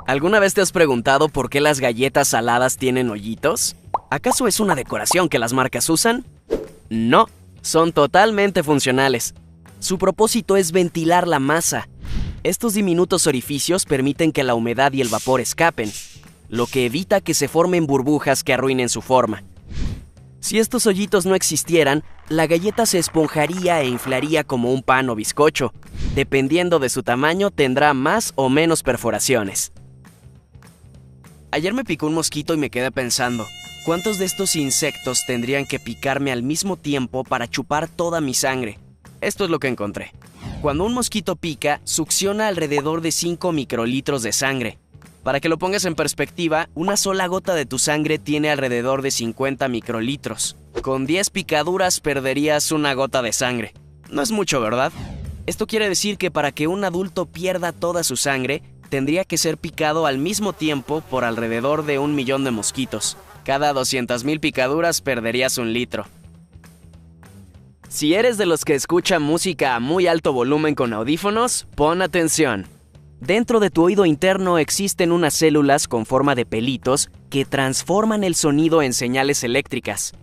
¿Alguna vez te has preguntado por qué las galletas saladas tienen hoyitos? ¿Acaso es una decoración que las marcas usan? No, son totalmente funcionales. Su propósito es ventilar la masa. Estos diminutos orificios permiten que la humedad y el vapor escapen, lo que evita que se formen burbujas que arruinen su forma. Si estos hoyitos no existieran, la galleta se esponjaría e inflaría como un pan o bizcocho. Dependiendo de su tamaño, tendrá más o menos perforaciones. Ayer me picó un mosquito y me quedé pensando, ¿cuántos de estos insectos tendrían que picarme al mismo tiempo para chupar toda mi sangre? Esto es lo que encontré. Cuando un mosquito pica, succiona alrededor de 5 microlitros de sangre. Para que lo pongas en perspectiva, una sola gota de tu sangre tiene alrededor de 50 microlitros. Con 10 picaduras perderías una gota de sangre. No es mucho, ¿verdad? Esto quiere decir que para que un adulto pierda toda su sangre, tendría que ser picado al mismo tiempo por alrededor de 1 millón de mosquitos. Cada 200,000 picaduras perderías 1 litro. Si eres de los que escucha música a muy alto volumen con audífonos, pon atención. Dentro de tu oído interno existen unas células con forma de pelitos que transforman el sonido en señales eléctricas.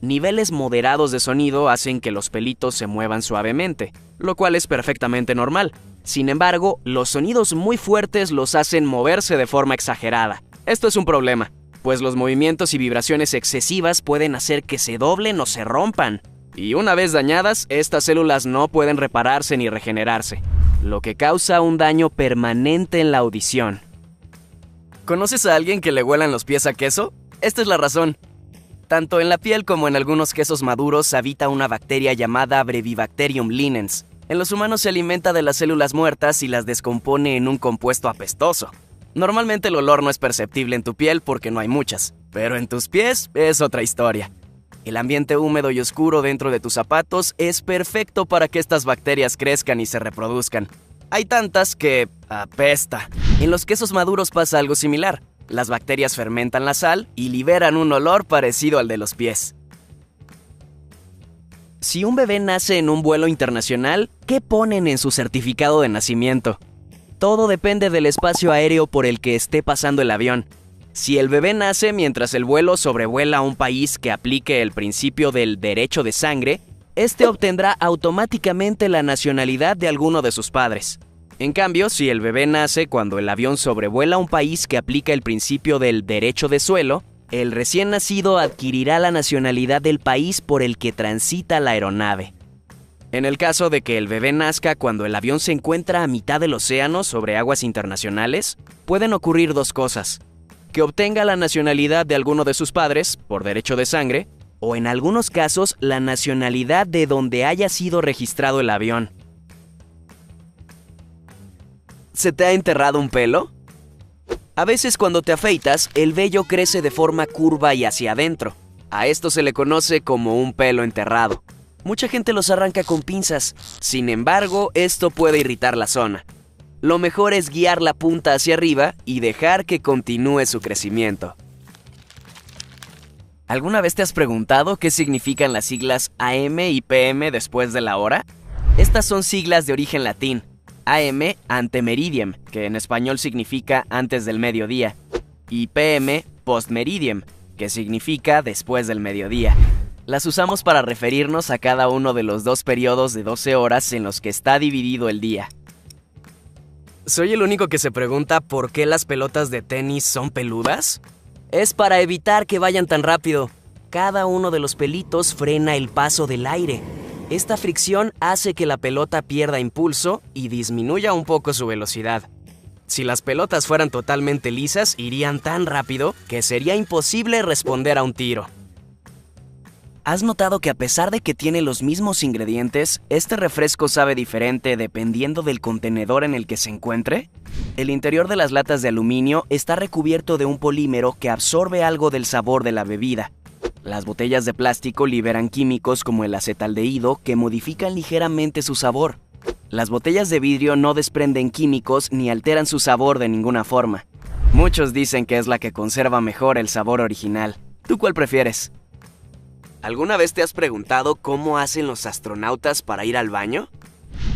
Niveles moderados de sonido hacen que los pelitos se muevan suavemente, lo cual es perfectamente normal. Sin embargo, los sonidos muy fuertes los hacen moverse de forma exagerada. Esto es un problema, pues los movimientos y vibraciones excesivas pueden hacer que se doblen o se rompan. Y una vez dañadas, estas células no pueden repararse ni regenerarse, lo que causa un daño permanente en la audición. ¿Conoces a alguien que le huelan los pies a queso? Esta es la razón. Tanto en la piel como en algunos quesos maduros habita una bacteria llamada Brevibacterium linens. En los humanos se alimenta de las células muertas y las descompone en un compuesto apestoso. Normalmente el olor no es perceptible en tu piel porque no hay muchas, pero en tus pies es otra historia. El ambiente húmedo y oscuro dentro de tus zapatos es perfecto para que estas bacterias crezcan y se reproduzcan. Hay tantas que apesta. En los quesos maduros pasa algo similar. Las bacterias fermentan la sal y liberan un olor parecido al de los pies. Si un bebé nace en un vuelo internacional, ¿qué ponen en su certificado de nacimiento? Todo depende del espacio aéreo por el que esté pasando el avión. Si el bebé nace mientras el vuelo sobrevuela un país que aplique el principio del derecho de sangre, este obtendrá automáticamente la nacionalidad de alguno de sus padres. En cambio, si el bebé nace cuando el avión sobrevuela un país que aplica el principio del derecho de suelo, el recién nacido adquirirá la nacionalidad del país por el que transita la aeronave. En el caso de que el bebé nazca cuando el avión se encuentra a mitad del océano sobre aguas internacionales, pueden ocurrir dos cosas: que obtenga la nacionalidad de alguno de sus padres, por derecho de sangre, o en algunos casos, la nacionalidad de donde haya sido registrado el avión. ¿Se te ha enterrado un pelo? A veces cuando te afeitas, el vello crece de forma curva y hacia adentro. A esto se le conoce como un pelo enterrado. Mucha gente los arranca con pinzas. Sin embargo, esto puede irritar la zona. Lo mejor es guiar la punta hacia arriba y dejar que continúe su crecimiento. ¿Alguna vez te has preguntado qué significan las siglas AM y PM después de la hora? Estas son siglas de origen latín. AM, ante meridiem, que en español significa antes del mediodía, y PM, post meridiem, que significa después del mediodía. Las usamos para referirnos a cada uno de los dos periodos de 12 horas en los que está dividido el día. ¿Soy el único que se pregunta por qué las pelotas de tenis son peludas? Es para evitar que vayan tan rápido. Cada uno de los pelitos frena el paso del aire. Esta fricción hace que la pelota pierda impulso y disminuya un poco su velocidad. Si las pelotas fueran totalmente lisas, irían tan rápido que sería imposible responder a un tiro. ¿Has notado que a pesar de que tiene los mismos ingredientes, este refresco sabe diferente dependiendo del contenedor en el que se encuentre? El interior de las latas de aluminio está recubierto de un polímero que absorbe algo del sabor de la bebida. Las botellas de plástico liberan químicos como el acetaldehído que modifican ligeramente su sabor. Las botellas de vidrio no desprenden químicos ni alteran su sabor de ninguna forma. Muchos dicen que es la que conserva mejor el sabor original. ¿Tú cuál prefieres? ¿Alguna vez te has preguntado cómo hacen los astronautas para ir al baño?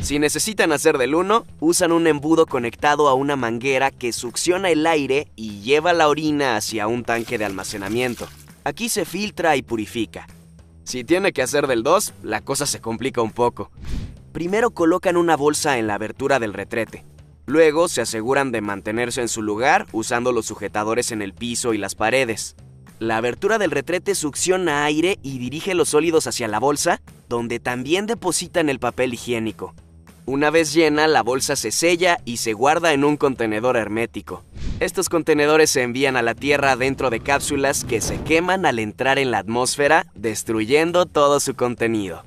Si necesitan hacer del uno, usan un embudo conectado a una manguera que succiona el aire y lleva la orina hacia un tanque de almacenamiento. Aquí se filtra y purifica. Si tiene que hacer del 2, la cosa se complica un poco. Primero colocan una bolsa en la abertura del retrete. Luego se aseguran de mantenerse en su lugar usando los sujetadores en el piso y las paredes. La abertura del retrete succiona aire y dirige los sólidos hacia la bolsa, donde también depositan el papel higiénico. Una vez llena, la bolsa se sella y se guarda en un contenedor hermético. Estos contenedores se envían a la Tierra dentro de cápsulas que se queman al entrar en la atmósfera, destruyendo todo su contenido.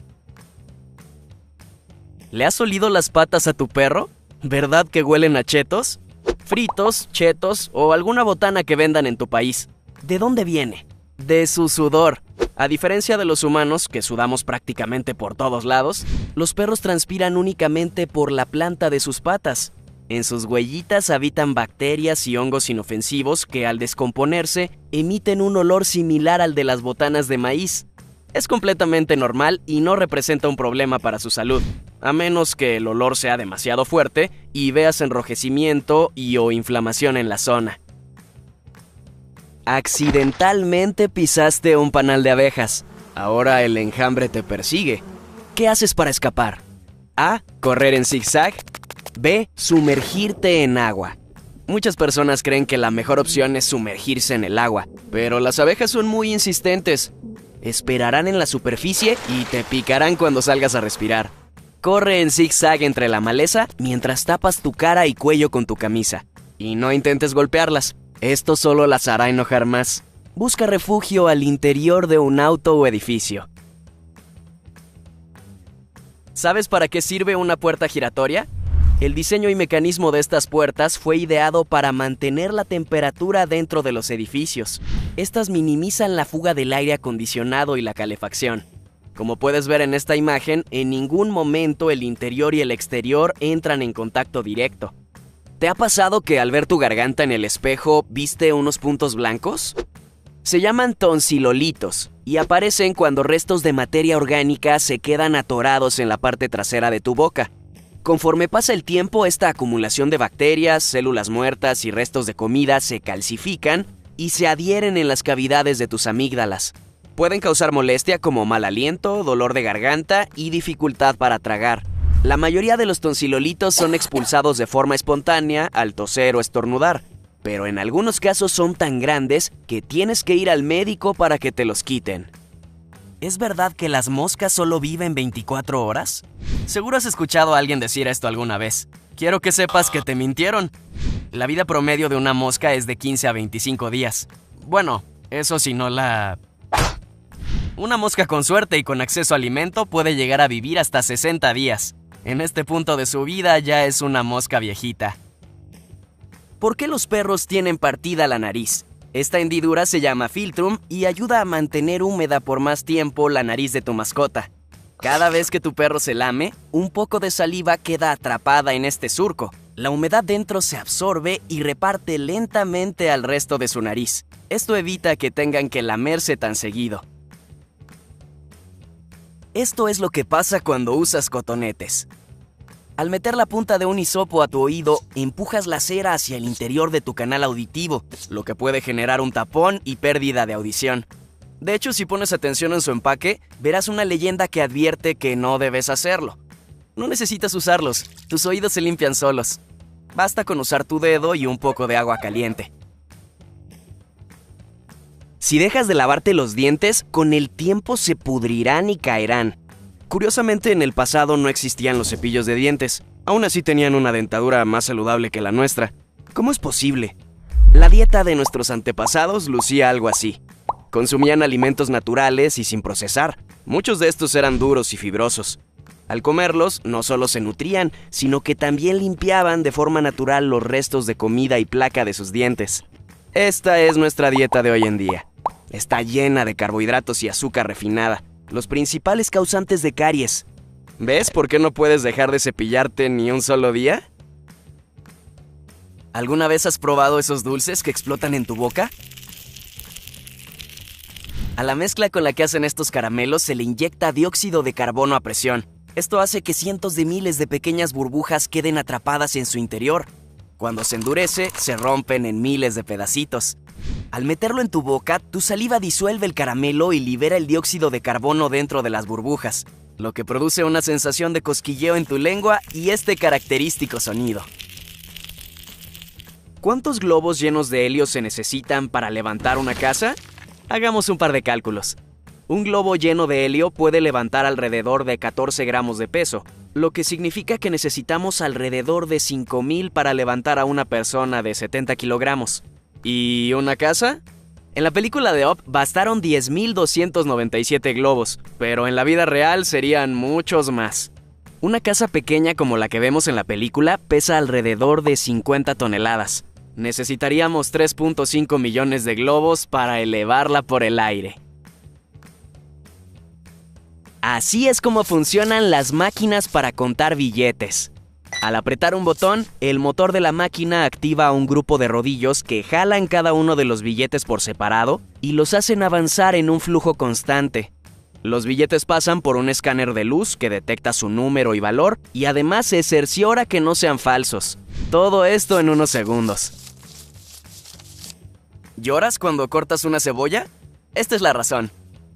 ¿Le has olido las patas a tu perro? ¿Verdad que huelen a chetos? Fritos, chetos o alguna botana que vendan en tu país. ¿De dónde viene? De su sudor. A diferencia de los humanos, que sudamos prácticamente por todos lados, los perros transpiran únicamente por la planta de sus patas. En sus huellitas habitan bacterias y hongos inofensivos que al descomponerse emiten un olor similar al de las botanas de maíz. Es completamente normal y no representa un problema para su salud, a menos que el olor sea demasiado fuerte y veas enrojecimiento o inflamación en la zona. Accidentalmente pisaste un panal de abejas. Ahora el enjambre te persigue. ¿Qué haces para escapar? A. Correr en zigzag. B. Sumergirte en agua. Muchas personas creen que la mejor opción es sumergirse en el agua, pero las abejas son muy insistentes. Esperarán en la superficie y te picarán cuando salgas a respirar. Corre en zigzag entre la maleza mientras tapas tu cara y cuello con tu camisa. Y no intentes golpearlas. Esto solo las hará enojar más. Busca refugio al interior de un auto o edificio. ¿Sabes para qué sirve una puerta giratoria? El diseño y mecanismo de estas puertas fue ideado para mantener la temperatura dentro de los edificios. Estas minimizan la fuga del aire acondicionado y la calefacción. Como puedes ver en esta imagen, en ningún momento el interior y el exterior entran en contacto directo. ¿Te ha pasado que al ver tu garganta en el espejo viste unos puntos blancos? Se llaman tonsilolitos y aparecen cuando restos de materia orgánica se quedan atorados en la parte trasera de tu boca. Conforme pasa el tiempo, esta acumulación de bacterias, células muertas y restos de comida se calcifican y se adhieren en las cavidades de tus amígdalas. Pueden causar molestia como mal aliento, dolor de garganta y dificultad para tragar. La mayoría de los tonsilolitos son expulsados de forma espontánea al toser o estornudar, pero en algunos casos son tan grandes que tienes que ir al médico para que te los quiten. ¿Es verdad que las moscas solo viven 24 horas? Seguro has escuchado a alguien decir esto alguna vez. Quiero que sepas que te mintieron. La vida promedio de una mosca es de 15 a 25 días. Bueno, eso si no la... Una mosca con suerte y con acceso a alimento puede llegar a vivir hasta 60 días. En este punto de su vida ya es una mosca viejita. ¿Por qué los perros tienen partida la nariz? Esta hendidura se llama filtrum y ayuda a mantener húmeda por más tiempo la nariz de tu mascota. Cada vez que tu perro se lame, un poco de saliva queda atrapada en este surco. La humedad dentro se absorbe y reparte lentamente al resto de su nariz. Esto evita que tengan que lamerse tan seguido. Esto es lo que pasa cuando usas cotonetes. Al meter la punta de un hisopo a tu oído, empujas la cera hacia el interior de tu canal auditivo, lo que puede generar un tapón y pérdida de audición. De hecho, si pones atención en su empaque, verás una leyenda que advierte que no debes hacerlo. No necesitas usarlos, tus oídos se limpian solos. Basta con usar tu dedo y un poco de agua caliente. Si dejas de lavarte los dientes, con el tiempo se pudrirán y caerán. Curiosamente, en el pasado no existían los cepillos de dientes. Aún así tenían una dentadura más saludable que la nuestra. ¿Cómo es posible? La dieta de nuestros antepasados lucía algo así. Consumían alimentos naturales y sin procesar. Muchos de estos eran duros y fibrosos. Al comerlos, no solo se nutrían, sino que también limpiaban de forma natural los restos de comida y placa de sus dientes. Esta es nuestra dieta de hoy en día. Está llena de carbohidratos y azúcar refinada, los principales causantes de caries. ¿Ves por qué no puedes dejar de cepillarte ni un solo día? ¿Alguna vez has probado esos dulces que explotan en tu boca? A la mezcla con la que hacen estos caramelos se le inyecta dióxido de carbono a presión. Esto hace que cientos de miles de pequeñas burbujas queden atrapadas en su interior. Cuando se endurece, se rompen en miles de pedacitos. Al meterlo en tu boca, tu saliva disuelve el caramelo y libera el dióxido de carbono dentro de las burbujas, lo que produce una sensación de cosquilleo en tu lengua y este característico sonido. ¿Cuántos globos llenos de helio se necesitan para levantar una casa? Hagamos un par de cálculos. Un globo lleno de helio puede levantar alrededor de 14 gramos de peso, lo que significa que necesitamos alrededor de 5,000 para levantar a una persona de 70 kilogramos. ¿Y una casa? En la película de Up bastaron 10,297 globos, pero en la vida real serían muchos más. Una casa pequeña como la que vemos en la película pesa alrededor de 50 toneladas. Necesitaríamos 3.5 millones de globos para elevarla por el aire. Así es como funcionan las máquinas para contar billetes. Al apretar un botón, el motor de la máquina activa un grupo de rodillos que jalan cada uno de los billetes por separado y los hacen avanzar en un flujo constante. Los billetes pasan por un escáner de luz que detecta su número y valor y además se cerciora que no sean falsos. Todo esto en unos segundos. ¿Lloras cuando cortas una cebolla? Esta es la razón.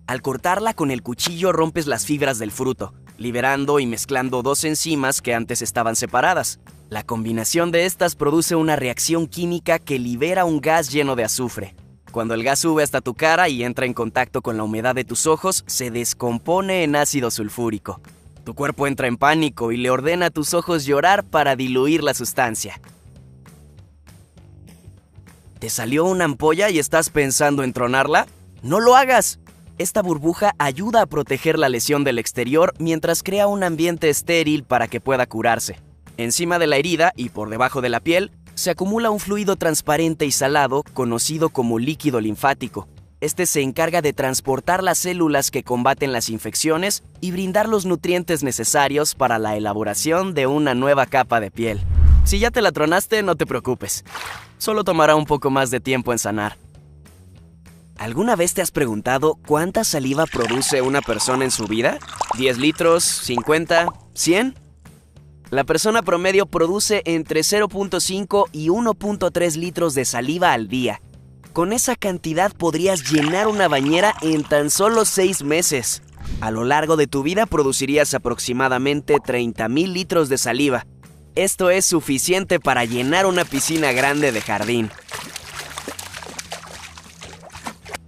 Al cortarla con el cuchillo rompes las fibras del fruto, liberando y mezclando dos enzimas que antes estaban separadas. La combinación de estas produce una reacción química que libera un gas lleno de azufre. Cuando el gas sube hasta tu cara y entra en contacto con la humedad de tus ojos, se descompone en ácido sulfúrico. Tu cuerpo entra en pánico y le ordena a tus ojos llorar para diluir la sustancia. ¿Te salió una ampolla y estás pensando en tronarla? ¡No lo hagas! Esta burbuja ayuda a proteger la lesión del exterior mientras crea un ambiente estéril para que pueda curarse. Encima de la herida y por debajo de la piel, se acumula un fluido transparente y salado conocido como líquido linfático. Este se encarga de transportar las células que combaten las infecciones y brindar los nutrientes necesarios para la elaboración de una nueva capa de piel. Si ya te la tronaste, no te preocupes. Solo tomará un poco más de tiempo en sanar. ¿Alguna vez te has preguntado cuánta saliva produce una persona en su vida? ¿10 litros? ¿50? ¿100? La persona promedio produce entre 0.5 y 1.3 litros de saliva al día. Con esa cantidad podrías llenar una bañera en tan solo 6 meses. A lo largo de tu vida producirías aproximadamente 30,000 litros de saliva. Esto es suficiente para llenar una piscina grande de jardín.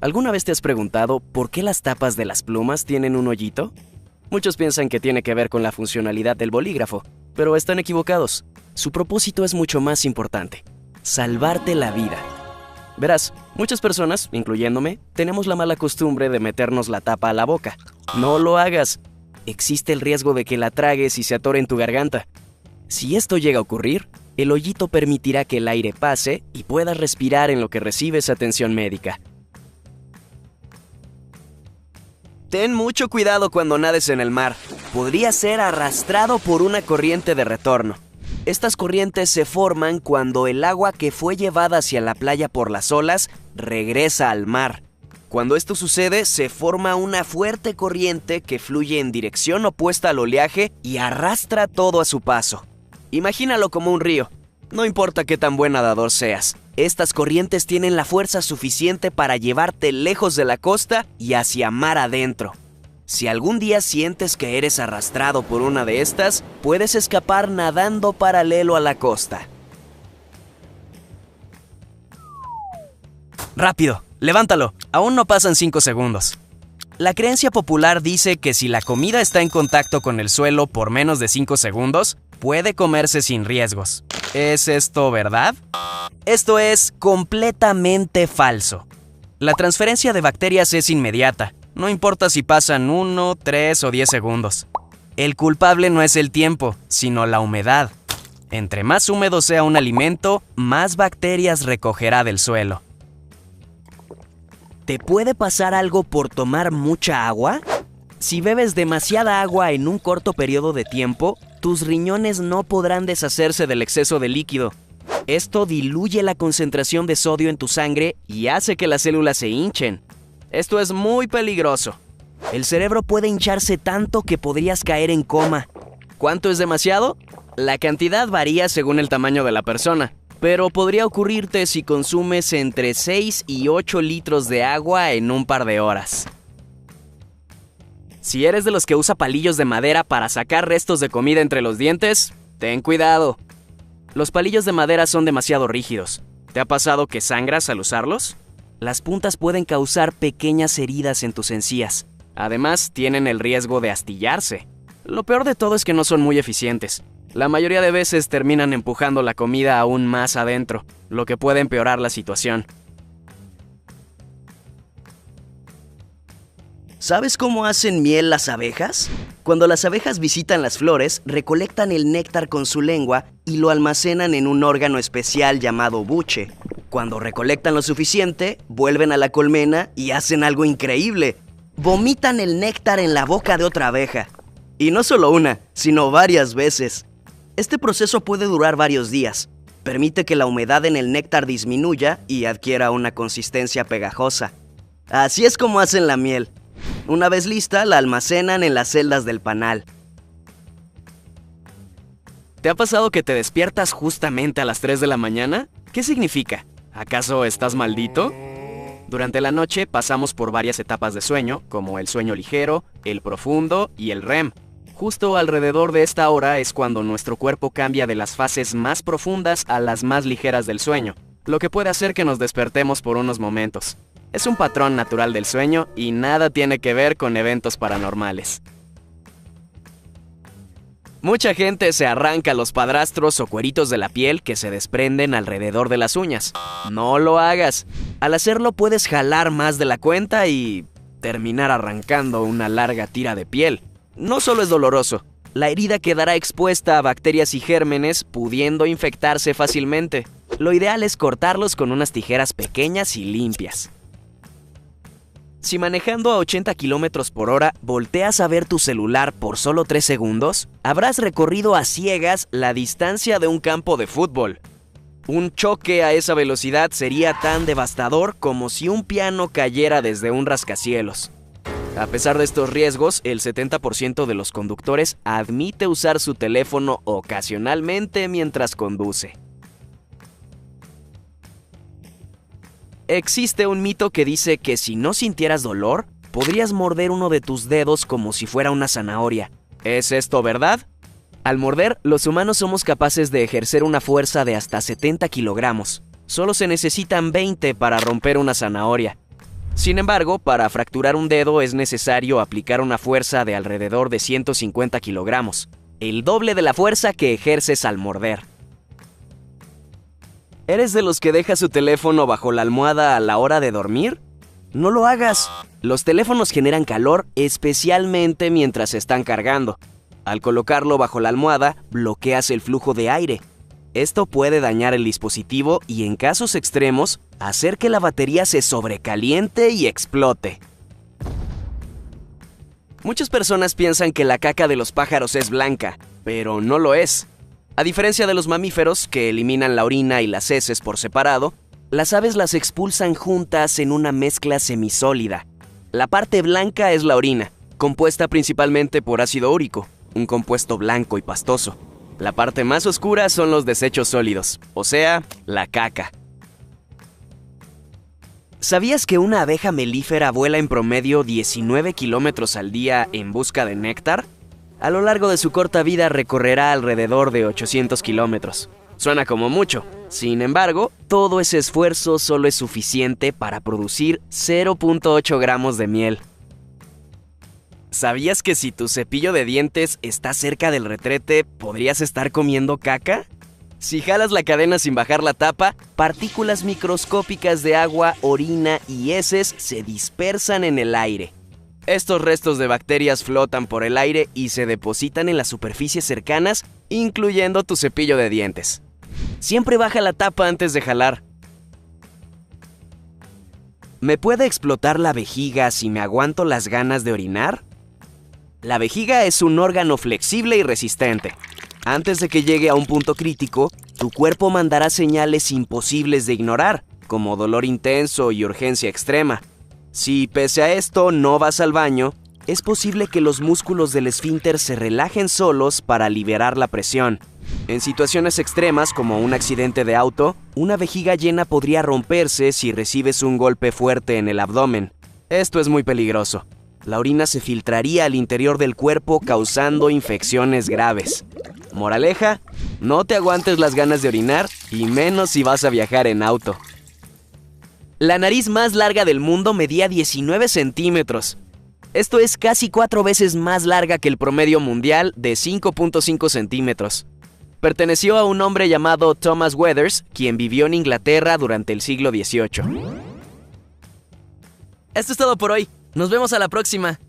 ¿Alguna vez te has preguntado por qué las tapas de las plumas tienen un hoyito? Muchos piensan que tiene que ver con la funcionalidad del bolígrafo, pero están equivocados. Su propósito es mucho más importante: salvarte la vida. Verás, muchas personas, incluyéndome, tenemos la mala costumbre de meternos la tapa a la boca. No lo hagas. Existe el riesgo de que la tragues y se atore en tu garganta. Si esto llega a ocurrir, el hoyito permitirá que el aire pase y puedas respirar en lo que recibes atención médica. Ten mucho cuidado cuando nades en el mar. Podrías ser arrastrado por una corriente de retorno. Estas corrientes se forman cuando el agua que fue llevada hacia la playa por las olas regresa al mar. Cuando esto sucede, se forma una fuerte corriente que fluye en dirección opuesta al oleaje y arrastra todo a su paso. Imagínalo como un río. No importa qué tan buen nadador seas, estas corrientes tienen la fuerza suficiente para llevarte lejos de la costa y hacia mar adentro. Si algún día sientes que eres arrastrado por una de estas, puedes escapar nadando paralelo a la costa. ¡Rápido! Levántalo, aún no pasan 5 segundos. La creencia popular dice que si la comida está en contacto con el suelo por menos de 5 segundos, puede comerse sin riesgos. ¿Es esto verdad? Esto es completamente falso. La transferencia de bacterias es inmediata, no importa si pasan 1, 3 o 10 segundos. El culpable no es el tiempo, sino la humedad. Entre más húmedo sea un alimento, más bacterias recogerá del suelo. ¿Te puede pasar algo por tomar mucha agua? Si bebes demasiada agua en un corto periodo de tiempo, tus riñones no podrán deshacerse del exceso de líquido. Esto diluye la concentración de sodio en tu sangre y hace que las células se hinchen. Esto es muy peligroso. El cerebro puede hincharse tanto que podrías caer en coma. ¿Cuánto es demasiado? La cantidad varía según el tamaño de la persona, pero podría ocurrirte si consumes entre 6 y 8 litros de agua en un par de horas. Si eres de los que usa palillos de madera para sacar restos de comida entre los dientes, ten cuidado. Los palillos de madera son demasiado rígidos. ¿Te ha pasado que sangras al usarlos? Las puntas pueden causar pequeñas heridas en tus encías. Además, tienen el riesgo de astillarse. Lo peor de todo es que no son muy eficientes. La mayoría de veces terminan empujando la comida aún más adentro, lo que puede empeorar la situación. ¿Sabes cómo hacen miel las abejas? Cuando las abejas visitan las flores, recolectan el néctar con su lengua y lo almacenan en un órgano especial llamado buche. Cuando recolectan lo suficiente, vuelven a la colmena y hacen algo increíble. Vomitan el néctar en la boca de otra abeja. Y no solo una, sino varias veces. Este proceso puede durar varios días. Permite que la humedad en el néctar disminuya y adquiera una consistencia pegajosa. Así es como hacen la miel. Una vez lista, la almacenan en las celdas del panal. ¿Te ha pasado que te despiertas justamente a las 3 de la mañana? ¿Qué significa? ¿Acaso estás maldito? Durante la noche pasamos por varias etapas de sueño, como el sueño ligero, el profundo y el REM. Justo alrededor de esta hora es cuando nuestro cuerpo cambia de las fases más profundas a las más ligeras del sueño, lo que puede hacer que nos despertemos por unos momentos. Es un patrón natural del sueño y nada tiene que ver con eventos paranormales. Mucha gente se arranca los padrastros o cueritos de la piel que se desprenden alrededor de las uñas. No lo hagas. Al hacerlo puedes jalar más de la cuenta y terminar arrancando una larga tira de piel. No solo es doloroso, la herida quedará expuesta a bacterias y gérmenes, pudiendo infectarse fácilmente. Lo ideal es cortarlos con unas tijeras pequeñas y limpias. Si manejando a 80 km por hora volteas a ver tu celular por solo 3 segundos, habrás recorrido a ciegas la distancia de un campo de fútbol. Un choque a esa velocidad sería tan devastador como si un piano cayera desde un rascacielos. A pesar de estos riesgos, el 70% de los conductores admite usar su teléfono ocasionalmente mientras conduce. Existe un mito que dice que si no sintieras dolor, podrías morder uno de tus dedos como si fuera una zanahoria. ¿Es esto verdad? Al morder, los humanos somos capaces de ejercer una fuerza de hasta 70 kilogramos. Solo se necesitan 20 para romper una zanahoria. Sin embargo, para fracturar un dedo es necesario aplicar una fuerza de alrededor de 150 kilogramos, el doble de la fuerza que ejerces al morder. ¿Eres de los que deja su teléfono bajo la almohada a la hora de dormir? No lo hagas. Los teléfonos generan calor, especialmente mientras están cargando. Al colocarlo bajo la almohada, bloqueas el flujo de aire. Esto puede dañar el dispositivo y, en casos extremos, hacer que la batería se sobrecaliente y explote. Muchas personas piensan que la caca de los pájaros es blanca, pero no lo es. A diferencia de los mamíferos, que eliminan la orina y las heces por separado, las aves las expulsan juntas en una mezcla semisólida. La parte blanca es la orina, compuesta principalmente por ácido úrico, un compuesto blanco y pastoso. La parte más oscura son los desechos sólidos, o sea, la caca. ¿Sabías que una abeja melífera vuela en promedio 19 kilómetros al día en busca de néctar? A lo largo de su corta vida recorrerá alrededor de 800 kilómetros. Suena como mucho. Sin embargo, todo ese esfuerzo solo es suficiente para producir 0.8 gramos de miel. ¿Sabías que si tu cepillo de dientes está cerca del retrete, podrías estar comiendo caca? Si jalas la cadena sin bajar la tapa, partículas microscópicas de agua, orina y heces se dispersan en el aire. Estos restos de bacterias flotan por el aire y se depositan en las superficies cercanas, incluyendo tu cepillo de dientes. Siempre baja la tapa antes de jalar. ¿Me puede explotar la vejiga si me aguanto las ganas de orinar? La vejiga es un órgano flexible y resistente. Antes de que llegue a un punto crítico, tu cuerpo mandará señales imposibles de ignorar, como dolor intenso y urgencia extrema. Si pese a esto no vas al baño, es posible que los músculos del esfínter se relajen solos para liberar la presión. En situaciones extremas como un accidente de auto, una vejiga llena podría romperse si recibes un golpe fuerte en el abdomen. Esto es muy peligroso. La orina se filtraría al interior del cuerpo causando infecciones graves. Moraleja, no te aguantes las ganas de orinar y menos si vas a viajar en auto. La nariz más larga del mundo medía 19 centímetros. Esto es casi 4 veces más larga que el promedio mundial de 5.5 centímetros. Perteneció a un hombre llamado Thomas Weathers, quien vivió en Inglaterra durante el siglo XVIII. Esto es todo por hoy. Nos vemos a la próxima.